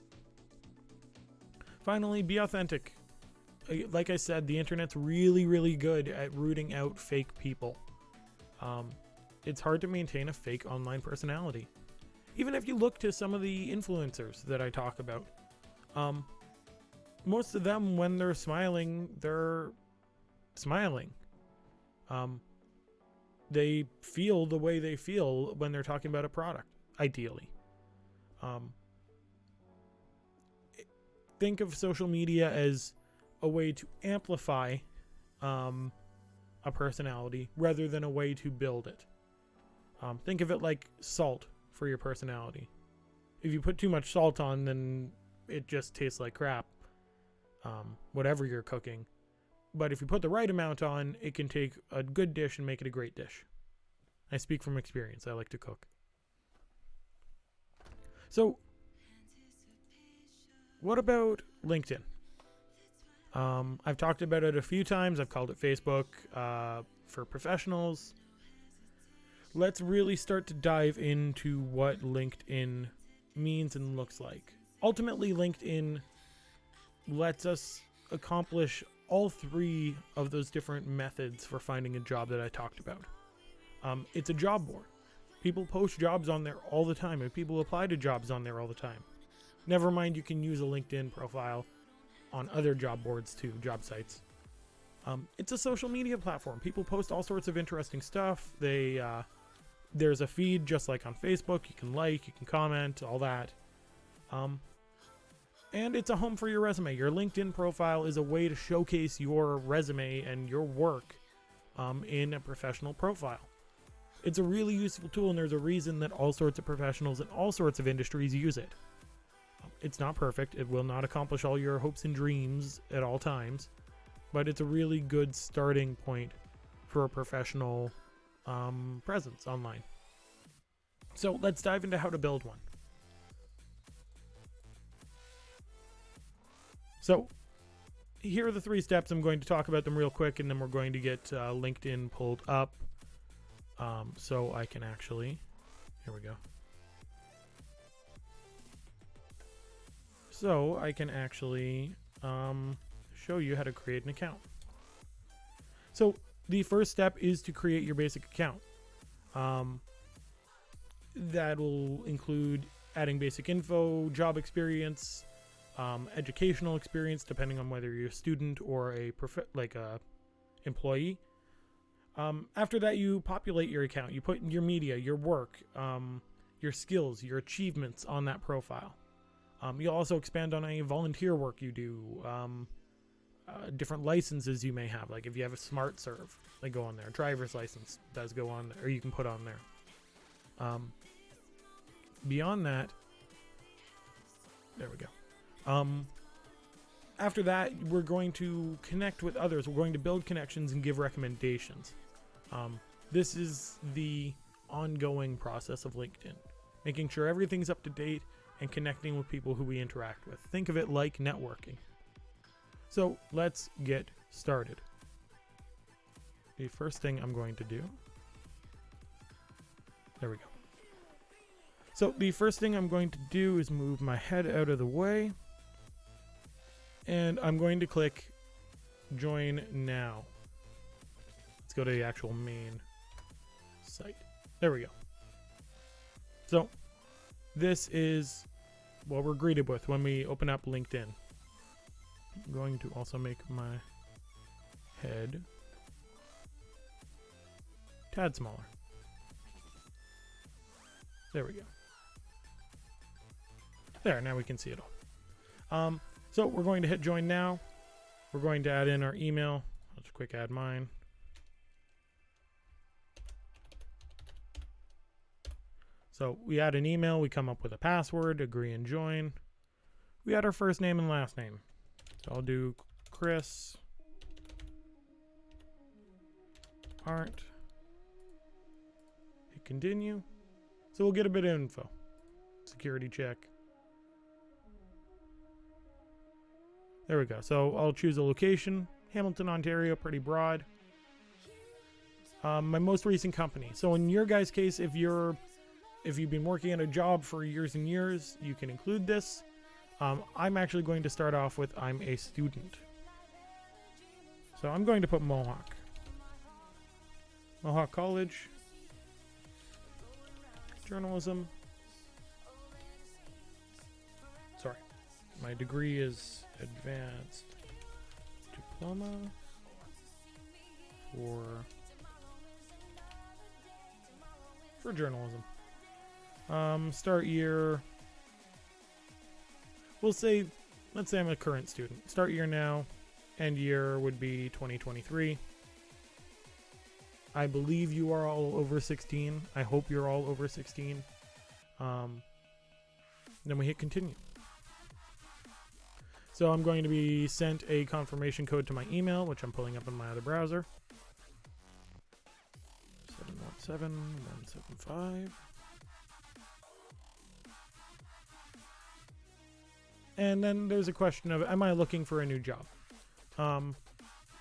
Finally, be authentic. Like I said, the internet's really, really good at rooting out fake people. It's hard to maintain a fake online personality. Even if you look to some of the influencers that I talk about, most of them, when they're smiling, they're smiling. They feel the way they feel when they're talking about a product, ideally. think of social media as a way to amplify a personality rather than a way to build it. Think of it like salt for your personality. If you put too much salt on, then it just tastes like crap, whatever you're cooking. But if you put the right amount on, it can take a good dish and make it a great dish. I speak from experience. I like to cook. So, what about LinkedIn? I've talked about it a few times. I've called it Facebook for professionals. Let's really start to dive into what LinkedIn means and looks like. Ultimately, LinkedIn lets us accomplish all three of those different methods for finding a job that I talked about. It's a job board. People post jobs on there all the time, and people apply to jobs on there all the time. Never mind, you can use a LinkedIn profile on other job boards too, job sites. It's a social media platform. People post all sorts of interesting stuff. There's a feed just like on Facebook. You can like, you can comment, all that. And it's a home for your resume. Your LinkedIn profile is a way to showcase your resume and your work in a professional profile. It's a really useful tool, and there's a reason that all sorts of professionals in all sorts of industries use it. It's not perfect. It will not accomplish all your hopes and dreams at all times, but it's a really good starting point for a professional presence online. So let's dive into how to build one. So here are the 3 steps. I'm going to talk about them real quick, and then we're going to get LinkedIn pulled up so I can actually, here we go. So I can actually show you how to create an account. So the first step is to create your basic account. That will include adding basic info, job experience, educational experience, depending on whether you're a student or a employee. After that, you populate your account. You put your media, your work, your skills, your achievements on that profile. You'll also expand on any volunteer work you do, different licenses you may have. Like if you have a Smart Serve, they go on there. Driver's license does go on there, or you can put on there. Beyond that, there we go. After that, we're going to connect with others. We're going to build connections and give recommendations. This is the ongoing process of LinkedIn, making sure everything's up to date and connecting with people who we interact with. Think of it like networking. So let's get started. The first thing I'm going to do, there we go. So the first thing I'm going to do is move my head out of the way, and I'm going to click join now. Let's go to the actual main site. There we go. So this is what we're greeted with when we open up LinkedIn. I'm going to also make my head a tad smaller. There we go. There, now we can see it all. So we're going to hit join now. We're going to add in our email. I'll just quick add mine. So we add an email, we come up with a password, agree and join. We add our first name and last name. So I'll do Chris Hart. Hit continue. So we'll get a bit of info. Security check. There we go. So I'll choose a location. Hamilton, Ontario, pretty broad. My most recent company. So in your guys' case, if you've been working at a job for years and years, you can include this. I'm actually going to start off with I'm a student. So I'm going to put Mohawk. Mohawk College. Journalism. Sorry. My degree is advanced diploma for journalism. Start year, we'll say let's say I'm a current student. Start year now, end year would be 2023. I believe you are all over 16. I hope you're all over 16. Then we hit continue. So I'm going to be sent a confirmation code to my email, which I'm pulling up in my other browser. 717-175. And then there's a question of, am I looking for a new job?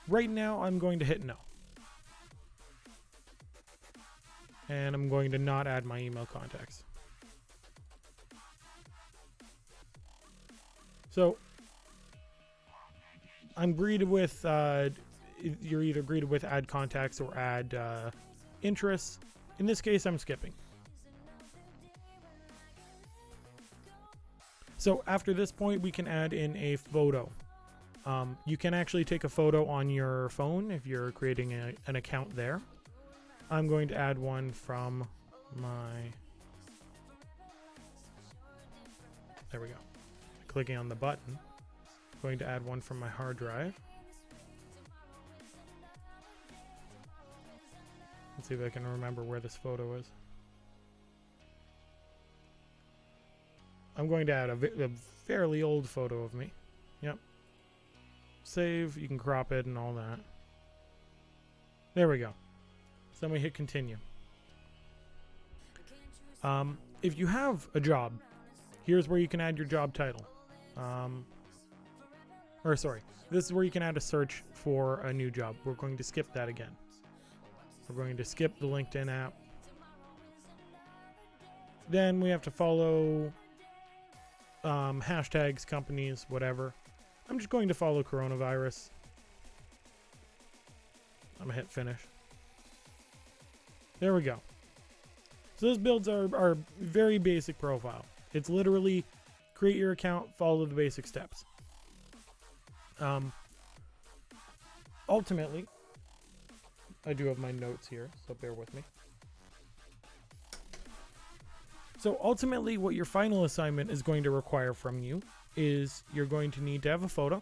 Right now, I'm going to hit no. And I'm going to not add my email contacts. So I'm greeted with, you're either greeted with add contacts or add interests. In this case, I'm skipping. So after this point, we can add in a photo. You can actually take a photo on your phone if you're creating an account there. I'm going to add one from my... There we go. Clicking on the button. Going to add one from my hard drive. Let's see if I can remember where this photo is. I'm going to add a fairly old photo of me. Yep. Save, you can crop it and all that. There we go. So then we hit continue. If you have a job, here's where you can add your job title. This is where you can add a search for a new job. We're going to skip that again. We're going to skip the LinkedIn app. Then we have to follow hashtags, companies, whatever. I'm just going to follow coronavirus. I'm gonna hit finish. There we go. So this builds our very basic profile. It's literally create your account, follow the basic steps. Ultimately, I do have my notes here, so bear with me. So ultimately, what your final assignment is going to require from you is you're going to need to have a photo.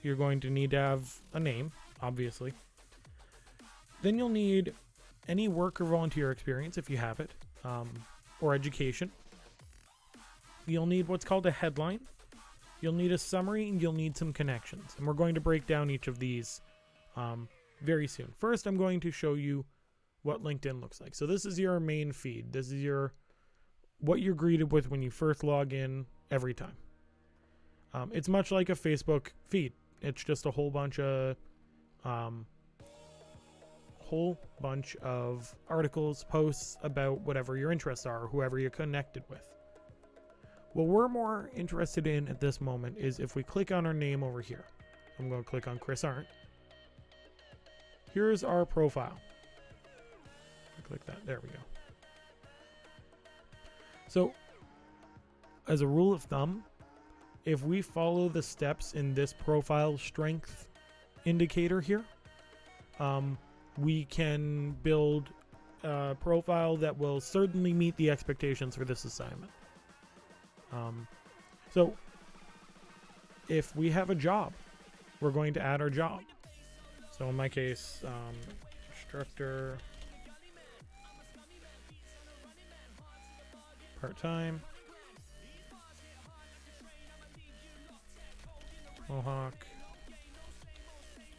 You're going to need to have a name, obviously. Then you'll need any work or volunteer experience if you have it, or education. You'll need what's called a headline. You'll need a summary, and you'll need some connections. And we're going to break down each of these very soon. First, I'm going to show you what LinkedIn looks like. So this is your main feed. This is what you're greeted with when you first log in every time. It's much like a Facebook feed. It's just a whole bunch of articles, posts about whatever your interests are, or whoever you're connected with. What we're more interested in at this moment is if we click on our name over here. I'm going to click on Chris Arndt. Here's our profile. Click that. There we go. So, as a rule of thumb, if we follow the steps in this profile strength indicator here, we can build a profile that will certainly meet the expectations for this assignment. So, if we have a job, we're going to add our job. So in my case, instructor, part-time, Mohawk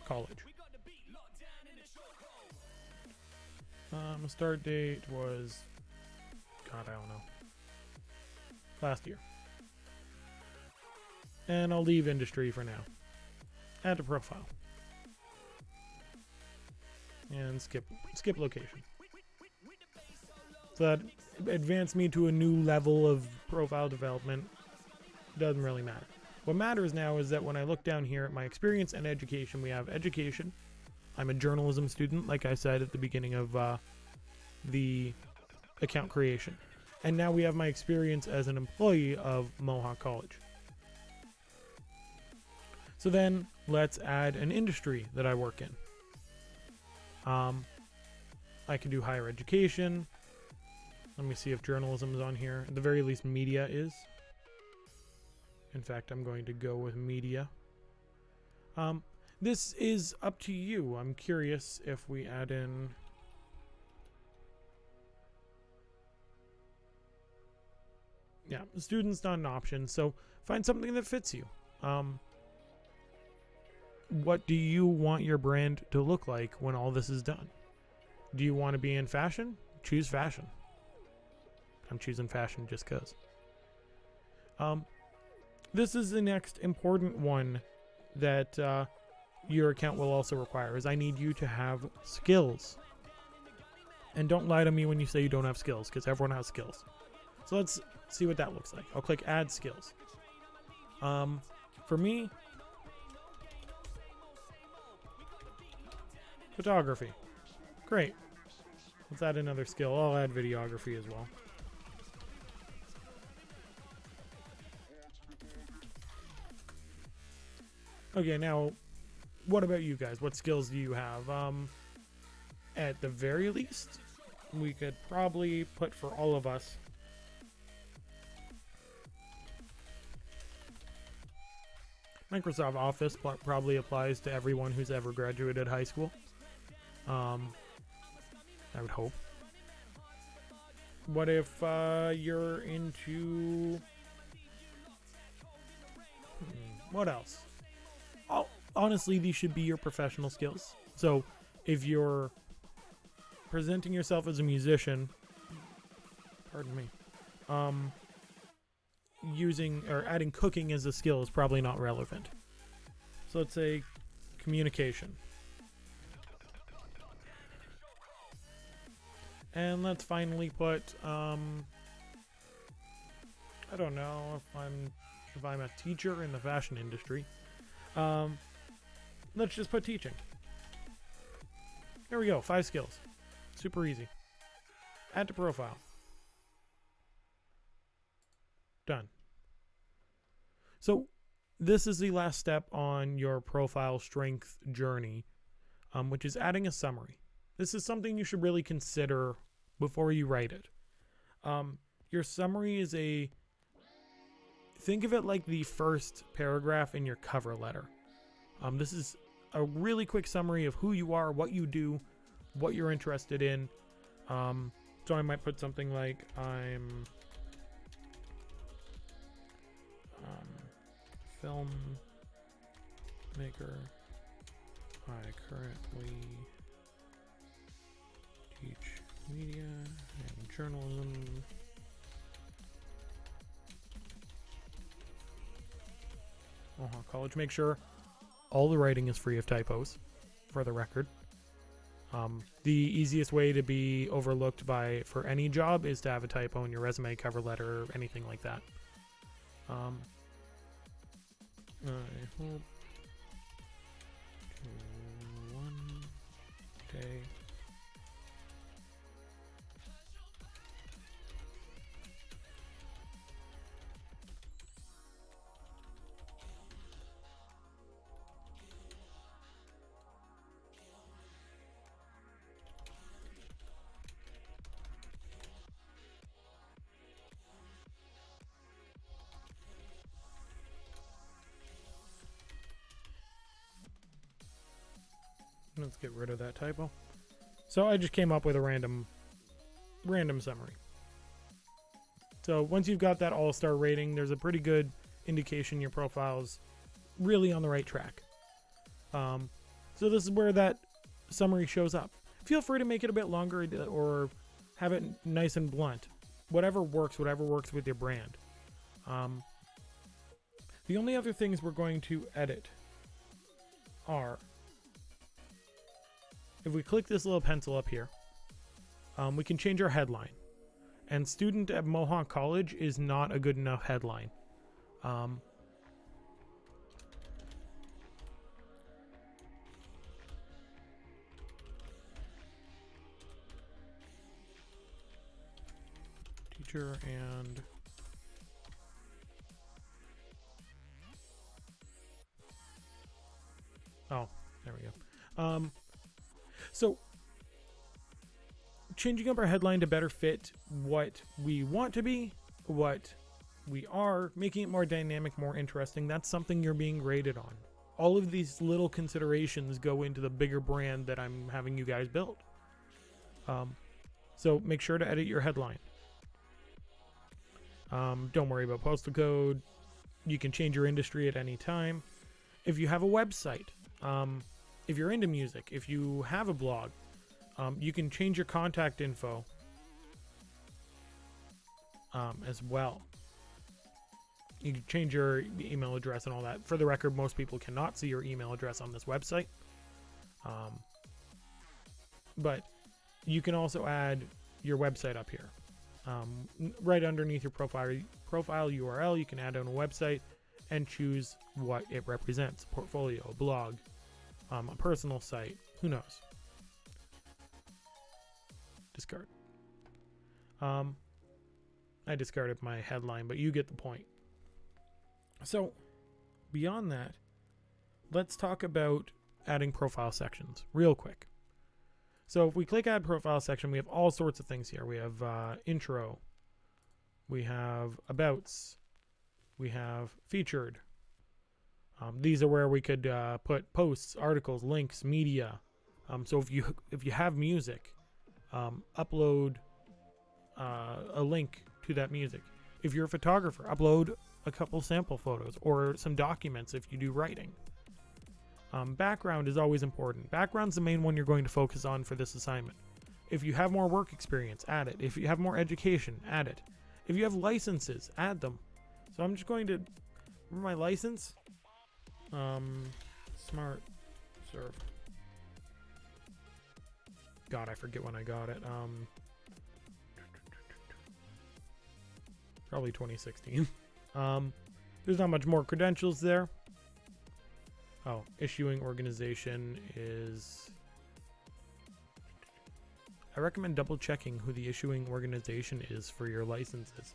College. Start date was, God, I don't know, last year. And I'll leave industry for now. Add to profile. And skip location. So that advanced me to a new level of profile development. Doesn't really matter. What matters now is that when I look down here at my experience and education, we have education. I'm a journalism student, like I said at the beginning of the account creation. And now we have my experience as an employee of Mohawk College. So then let's add an industry that I work in. I can do higher education. Let me see if journalism is on here. At the very least, media is. In fact, I'm going to go with media. This is up to you. I'm curious if we add in... Yeah, student's not an option, so find something that fits you. What do you want your brand to look like when all this is done? Do you want to be in fashion? Choose fashion. I'm choosing fashion just because. This is the next important one that your account will also require, is I need you to have skills. And don't lie to me when you say you don't have skills, because everyone has skills. So let's see what that looks like. I'll click add skills. For me, photography. Great. Let's add another skill. I'll add videography as well. Okay, now, what about you guys? What skills do you have? At the very least, we could probably put for all of us Microsoft Office probably applies to everyone who's ever graduated high school. I would hope. What if you're into... what else? Honestly, these should be your professional skills. So if you're presenting yourself as a musician, pardon me, using or adding cooking as a skill is probably not relevant. So let's say communication. And let's finally put I don't know if I'm a teacher in the fashion industry. Let's just put teaching. There we go, 5 skills. Super easy. Add to profile. Done. So this is the last step on your profile strength journey, which is adding a summary. This is something you should really consider before you write it. Your summary is think of it like the first paragraph in your cover letter. This is a really quick summary of who you are, what you do, what you're interested in. So I might put something like, I'm film maker. I currently teach media and journalism. College. Make sure all the writing is free of typos, for the record. The easiest way to be overlooked for any job is to have a typo in your resume, cover letter, anything like that. I hope to one day let's get rid of that typo. So I just came up with a random summary. So once you've got that all-star rating, there's a pretty good indication your profile's really on the right track. So this is where that summary shows up. Feel free to make it a bit longer or have it nice and blunt. Whatever works with your brand. The only other things we're going to edit are, if we click this little pencil up here, we can change our headline. And student at Mohawk College is not a good enough headline. Teacher and there we go. So changing up our headline to better fit what we want to be, what we are making it more dynamic, more interesting. That's something you're being graded on. All of these little considerations go into the bigger brand that I'm having you guys build. So make sure to edit your headline. Don't worry about postal code. You can change your industry at any time. If you have a website, if you're into music, if you have a blog, you can change your contact info as well. You can change your email address and all that. For the record, most people cannot see your email address on this website. But you can also add your website up here. Right underneath your profile URL, you can add on a website and choose what it represents. A portfolio, a blog, a personal site, who knows. Discard. I discarded my headline, but you get the point. So, beyond that, let's talk about adding profile sections real quick. So if we click add profile section, we have all sorts of things here. We have intro, we have abouts, we have featured. These are where we could put posts, articles, links, media. So if you have music, upload a link to that music. If you're a photographer, upload a couple sample photos or some documents if you do writing. Background is always important. Background's the main one you're going to focus on for this assignment. If you have more work experience, add it. If you have more education, add it. If you have licenses, add them. So I'm just going to remember my license. Smart Serve. God, I forget when I got it. Probably 2016. There's not much more credentials there. Oh, issuing organization is... I recommend double checking who the issuing organization is for your licenses.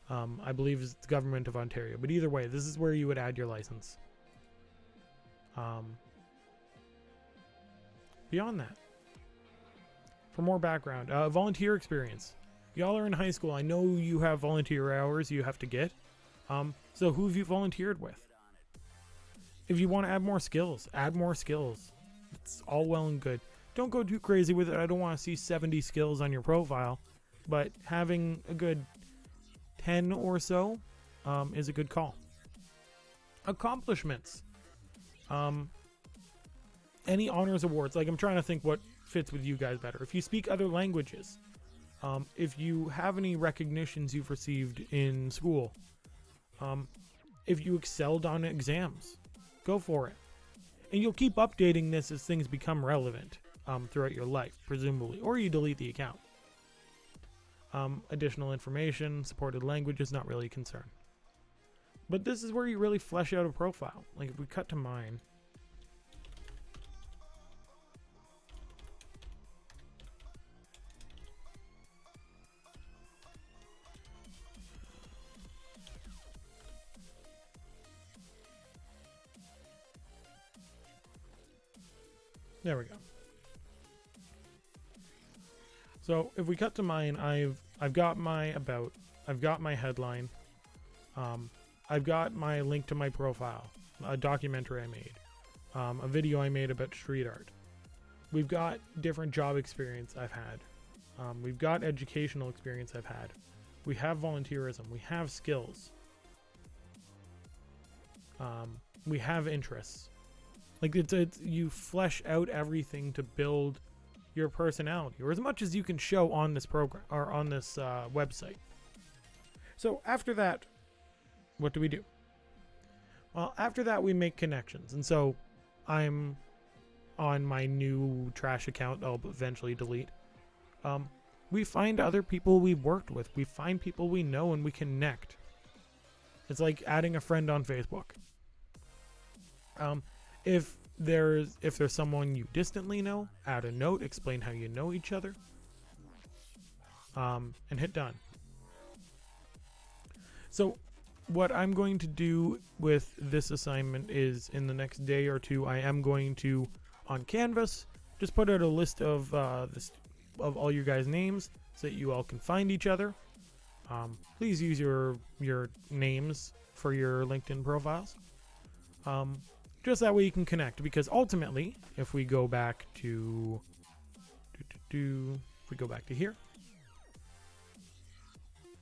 I believe it's the Government of Ontario, but either way, this is where you would add your license. Beyond that, for more background, volunteer experience. Y'all are in high school. I know you have volunteer hours you have to get. So who have you volunteered with? If you want to add more skills, add more skills. It's all well and good. Don't go too crazy with it. I don't want to see 70 skills on your profile, but having a good 10 or so is a good call. Accomplishments. Any honors awards. Like, I'm trying to think what fits with you guys better. If you speak other languages, if you have any recognitions you've received in school, if you excelled on exams, go for it. And you'll keep updating this as things become relevant throughout your life, presumably, or you delete the account. Additional information, supported language is not really a concern. But this is where you really flesh out a profile. Like if we cut to mine, there we go. So if we cut to mine, I've got my about, I've got my headline, I've got my link to my profile, a documentary I made, a video I made about street art. We've got different job experience I've had. We've got educational experience I've had. We have volunteerism. We have skills. We have interests. Like it's you flesh out everything to build your personality, or as much as you can show on this program or on this website. So after that, what do we do? Well, after that we make connections, and so I'm on my new trash account I'll eventually delete. We find other people we've worked with. We find people we know and we connect. It's like adding a friend on Facebook. If there's someone you distantly know, add a note, explain how you know each other, and hit done. So what I'm going to do with this assignment is in the next day or two, I am going to, on Canvas, just put out a list of all your guys' names so that you all can find each other. Please use your names for your LinkedIn profiles. Just that way you can connect, because ultimately, if we go back to if we go back to here,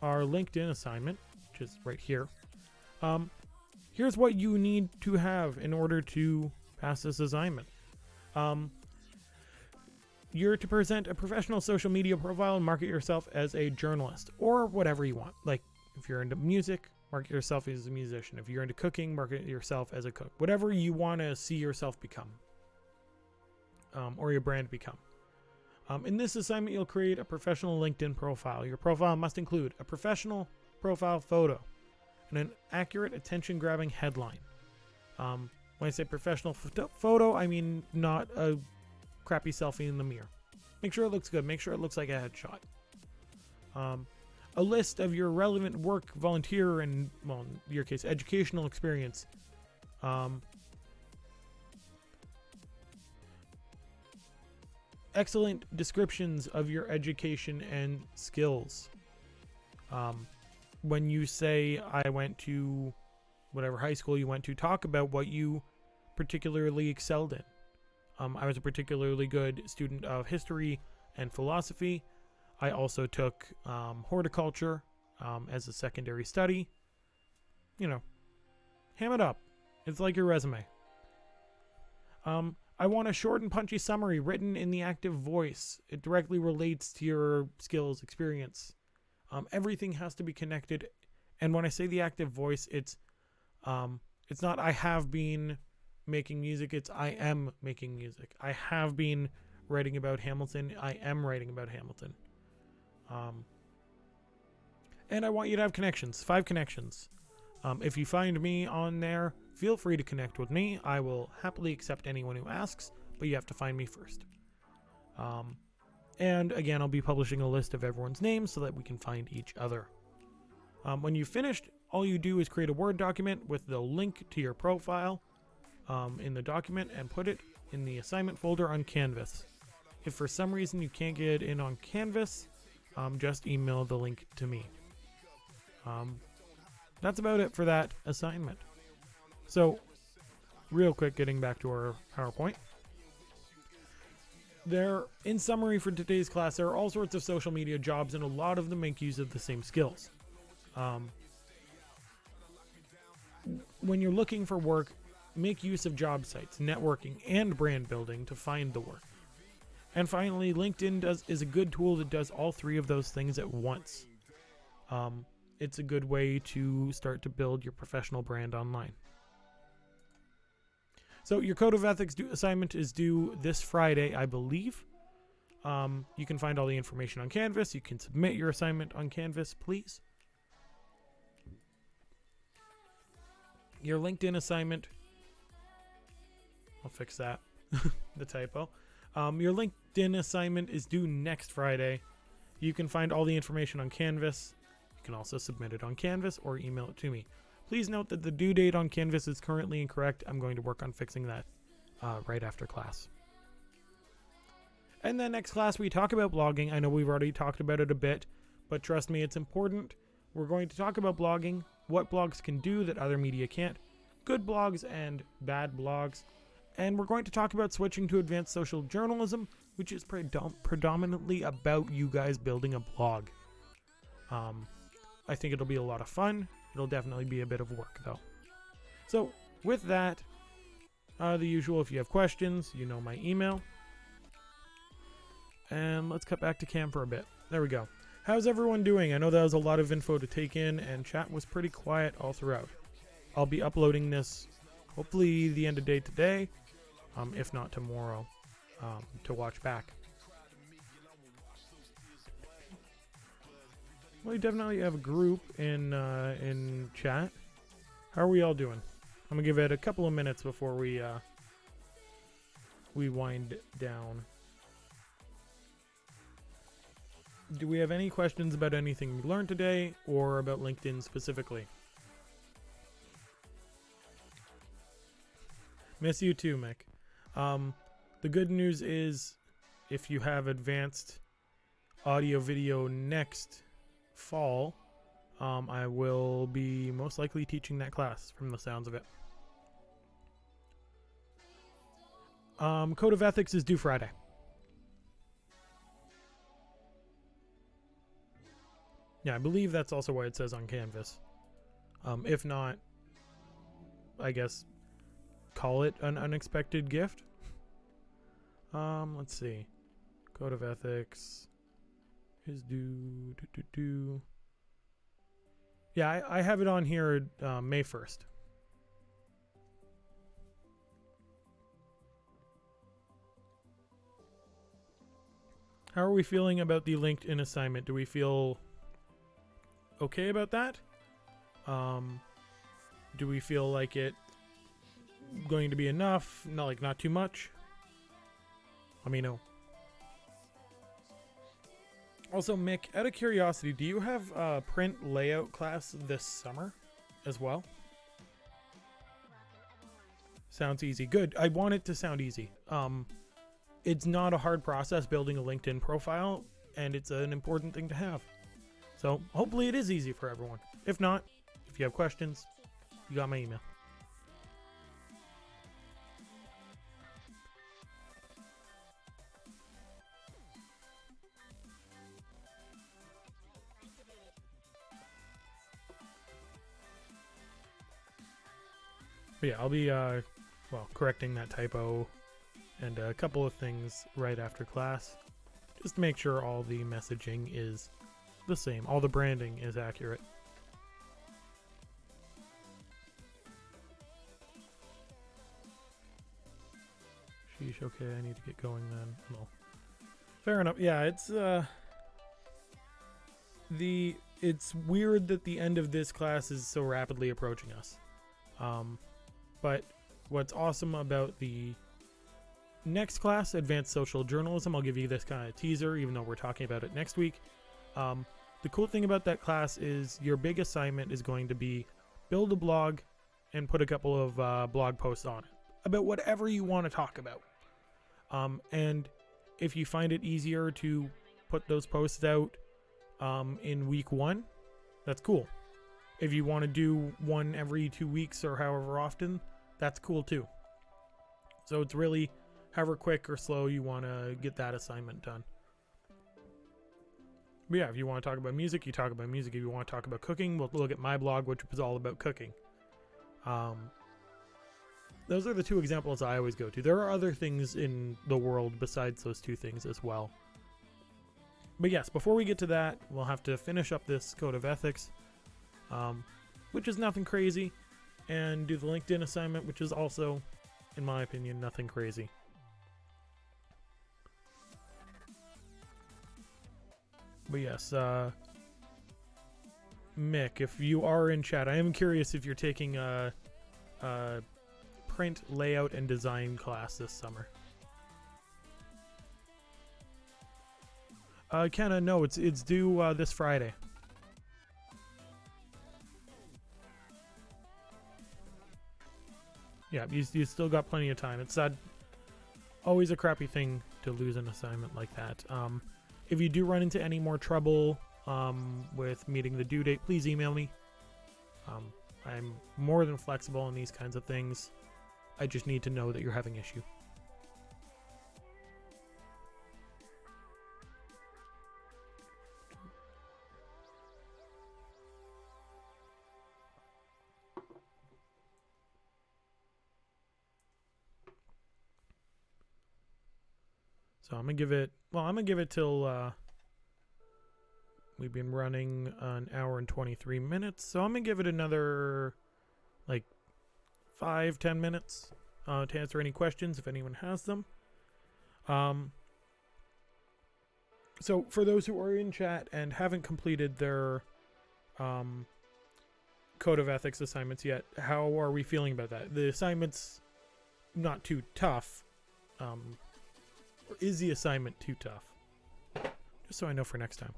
our LinkedIn assignment, which is right here. Here's what you need to have in order to pass this assignment. You're to present a professional social media profile and market yourself as a journalist, or whatever you want. Like, if you're into music, market yourself as a musician. If you're into cooking, market yourself as a cook. Whatever you want to see yourself become, or your brand become. In this assignment, you'll create a professional LinkedIn profile. Your profile must include a professional profile photo and an accurate, attention-grabbing headline. When I say professional photo, I mean not a crappy selfie in the mirror. Make sure it looks good. Make sure it looks like a headshot. A list of your relevant work, volunteer, and, well, in your case, educational experience. Excellent descriptions of your education and skills. When you say, I went to whatever high school you went to, talk about what you particularly excelled in. I was a particularly good student of history and philosophy. I also took horticulture as a secondary study. You know, ham it up. It's like your resume. I want a short and punchy summary written in the active voice. It directly relates to your skills, experience. Everything has to be connected. And when I say the active voice, it's not I have been making music, it's I am making music. I have been writing about Hamilton, I am writing about Hamilton. And I want you to have connections, 5 connections. If you find me on there, feel free to connect with me. I will happily accept anyone who asks, but you have to find me first. And again, I'll be publishing a list of everyone's names so that we can find each other. When you've finished, all you do is create a Word document with the link to your profile in the document and put it in the assignment folder on Canvas. If for some reason you can't get it in on Canvas, just email the link to me. That's about it for that assignment. So, real quick, getting back to our PowerPoint. In summary for today's class, there are all sorts of social media jobs, and a lot of them make use of the same skills. When you're looking for work, make use of job sites, networking, and brand building to find the work. And finally, LinkedIn is a good tool that does all 3 of those things at once. It's a good way to start to build your professional brand online. So your Code of Ethics assignment is due this Friday, I believe. You can find all the information on Canvas. You can submit your assignment on Canvas, please. Your LinkedIn assignment, I'll fix that, the typo. Your LinkedIn assignment is due next Friday. You can find all the information on Canvas. You can also submit it on Canvas or email it to me. Please note that the due date on Canvas is currently incorrect. I'm going to work on fixing that right after class. And then next class we talk about blogging. I know we've already talked about it a bit, but trust me, it's important. We're going to talk about blogging, what blogs can do that other media can't, good blogs and bad blogs, and we're going to talk about switching to advanced social journalism, which is predominantly about you guys building a blog. I think it'll be a lot of fun. It'll definitely be a bit of work, though. So, with that, the usual, if you have questions, you know my email. And let's cut back to cam for a bit. There we go. How's everyone doing? I know that was a lot of info to take in, and chat was pretty quiet all throughout. I'll be uploading this, hopefully the end of day today, if not tomorrow, to watch back. Well, you definitely have a group in chat. How are we all doing? I'm gonna give it a couple of minutes before we wind down. Do we have any questions about anything we learned today or about LinkedIn specifically? Miss you too, Mick. The good news is if you have advanced audio video next fall, I will be most likely teaching that class from the sounds of it. Code of Ethics is due Friday. Yeah, I believe that's also what it says on Canvas. If not, I guess call it an unexpected gift. Let's see. Code of Ethics is due. Yeah, I have it on here May 1st. How are we feeling about the LinkedIn assignment? Do we feel okay about that? Do we feel like it going to be enough? Not too much? Let me know. Also, Mick, out of curiosity, do you have a print layout class this summer as well? Sounds easy. Good. I want it to sound easy. It's not a hard process building a LinkedIn profile, and it's an important thing to have. So hopefully it is easy for everyone. If not, if you have questions, you got my email. But yeah, I'll be correcting that typo and a couple of things right after class, just to make sure all the messaging is the same, all the branding is accurate. Sheesh, okay, I need to get going then. Well, fair enough. Yeah, it's weird that the end of this class is so rapidly approaching us. But what's awesome about the next class, Advanced Social Journalism, I'll give you this kind of teaser, even though we're talking about it next week. The cool thing about that class is your big assignment is going to be build a blog and put a couple of blog posts on it about whatever you want to talk about. And if you find it easier to put those posts out in week 1, that's cool. If you want to do one every 2 weeks or however often, that's cool too. So it's really however quick or slow you want to get that assignment done. But yeah, if you want to talk about music, you talk about music. If you want to talk about cooking, we'll look at my blog, which was all about cooking. Those are the 2 examples I always go to. There are other things in the world besides those 2 things as well. But yes, before we get to that, we'll have to finish up this Code of Ethics, which is nothing crazy, and do the LinkedIn assignment, which is also, in my opinion, nothing crazy. But yes, Mick, if you are in chat, I am curious if you're taking a print layout and design class this summer. Kenna, no, it's due this Friday. Yeah, you still got plenty of time. It's always a crappy thing to lose an assignment like that. If you do run into any more trouble with meeting the due date, please email me. I'm more than flexible on these kinds of things. I just need to know that you're having issue. So I'm gonna give it till we've been running an hour and 23 minutes. So I'm gonna give it another like 5-10 minutes to answer any questions if anyone has them. So for those who are in chat and haven't completed their Code of Ethics assignments yet, how are we feeling about that? The assignment's not too tough. Or is the assignment too tough? Just so I know for next time.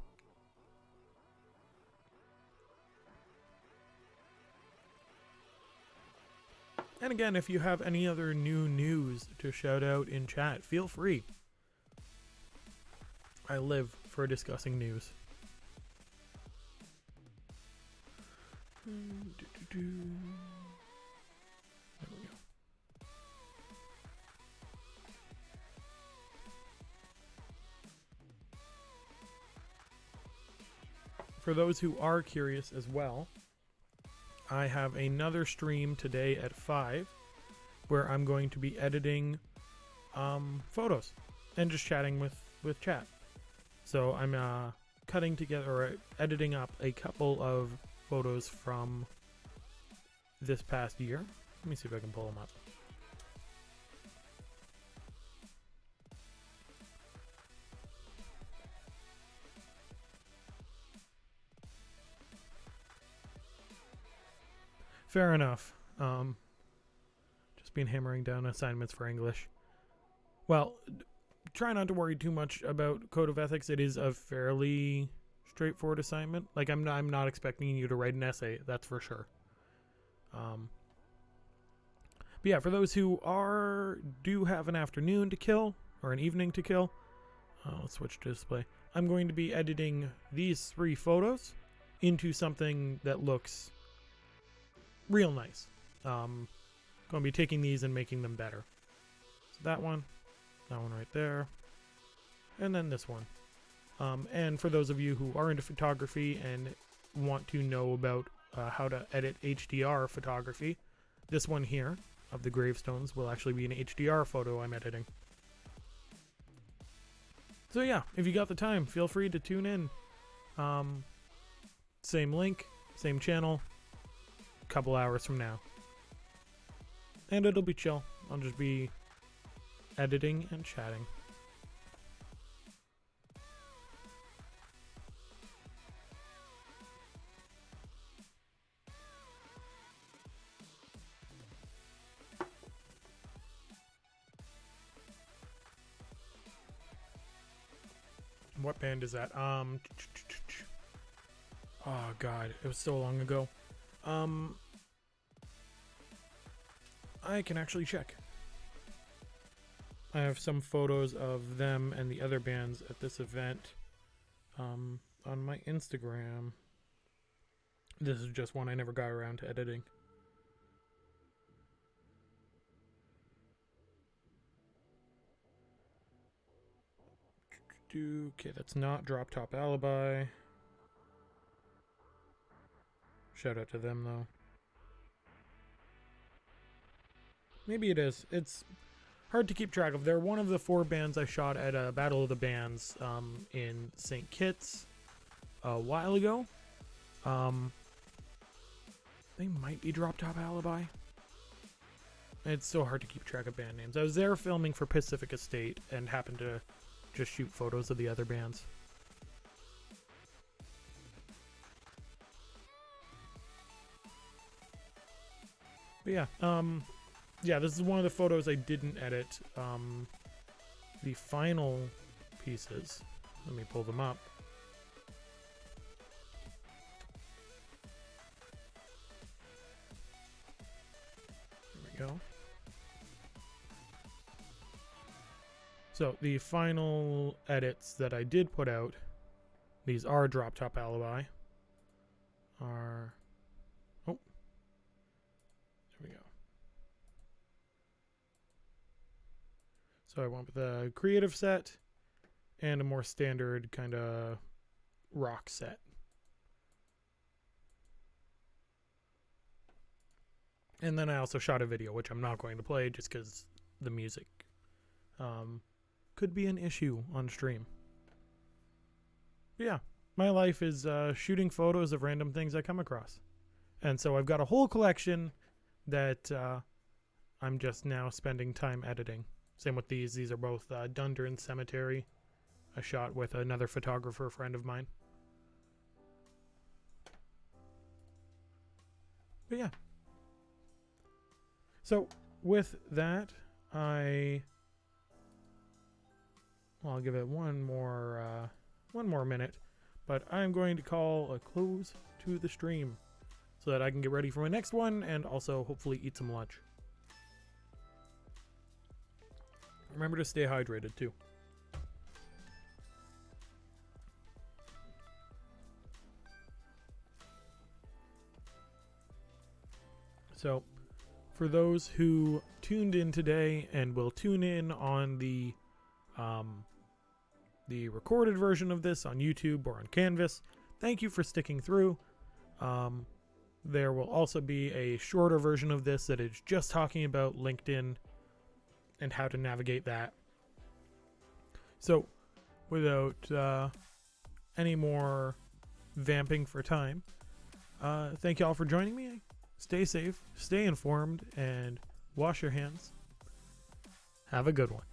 And again, if you have any other new news to shout out in chat, feel free. I live for discussing news. There we go. For those who are curious as well, I have another stream today at 5 where I'm going to be editing photos and just chatting with chat. So I'm cutting together or editing up a couple of photos from this past year. Let me see if I can pull them up. Fair enough. Just been hammering down assignments for English. Well, try not to worry too much about Code of Ethics. It is a fairly straightforward assignment. Like I'm not expecting you to write an essay, that's for sure. But yeah, for those who do have an afternoon to kill or an evening to kill, let's switch to display. I'm going to be editing these 3 photos into something that looks real nice. Going to be taking these and making them better. So that one right there, and then this one. And for those of you who are into photography and want to know about how to edit HDR photography, this one here of the gravestones will actually be an HDR photo I'm editing. So yeah, if you got the time, feel free to tune in. Same link, same channel, couple hours from now. And it'll be chill. I'll just be editing and chatting. What band is that? Oh god, it was so long ago. I can actually check. I have some photos of them and the other bands at this event on my Instagram. This is just one I never got around to editing. Okay, that's not Drop Top Alibi. Shout out to them though. Maybe it is. It's hard to keep track of. They're one of the 4 bands I shot at a Battle of the Bands in St. Kitts a while ago. They might be Drop Top Alibi. It's so hard to keep track of band names. I was there filming for Pacific Estate and happened to just shoot photos of the other bands. But yeah, yeah, this is one of the photos I didn't edit. The final pieces, let me pull them up. There we go. So the final edits that I did put out, these are Drop Top Alibi, are, oh, there we go. So I went with a creative set and a more standard kind of rock set. And then I also shot a video, which I'm not going to play just because the music could be an issue on stream. But yeah, my life is shooting photos of random things I come across. And so I've got a whole collection that I'm just now spending time editing. Same with these. These are both Dundurn Cemetery. I shot with another photographer friend of mine. But yeah. So with that, I'll give it one more minute, but I'm going to call a close to the stream so that I can get ready for my next one and also hopefully eat some lunch. Remember to stay hydrated too. So for those who tuned in today and will tune in on the recorded version of this on YouTube or on Canvas, thank you for sticking through. There will also be a shorter version of this that is just talking about LinkedIn and how to navigate that. So without any more vamping for time, thank you all for joining me. Stay safe, stay informed, and wash your hands. Have a good one.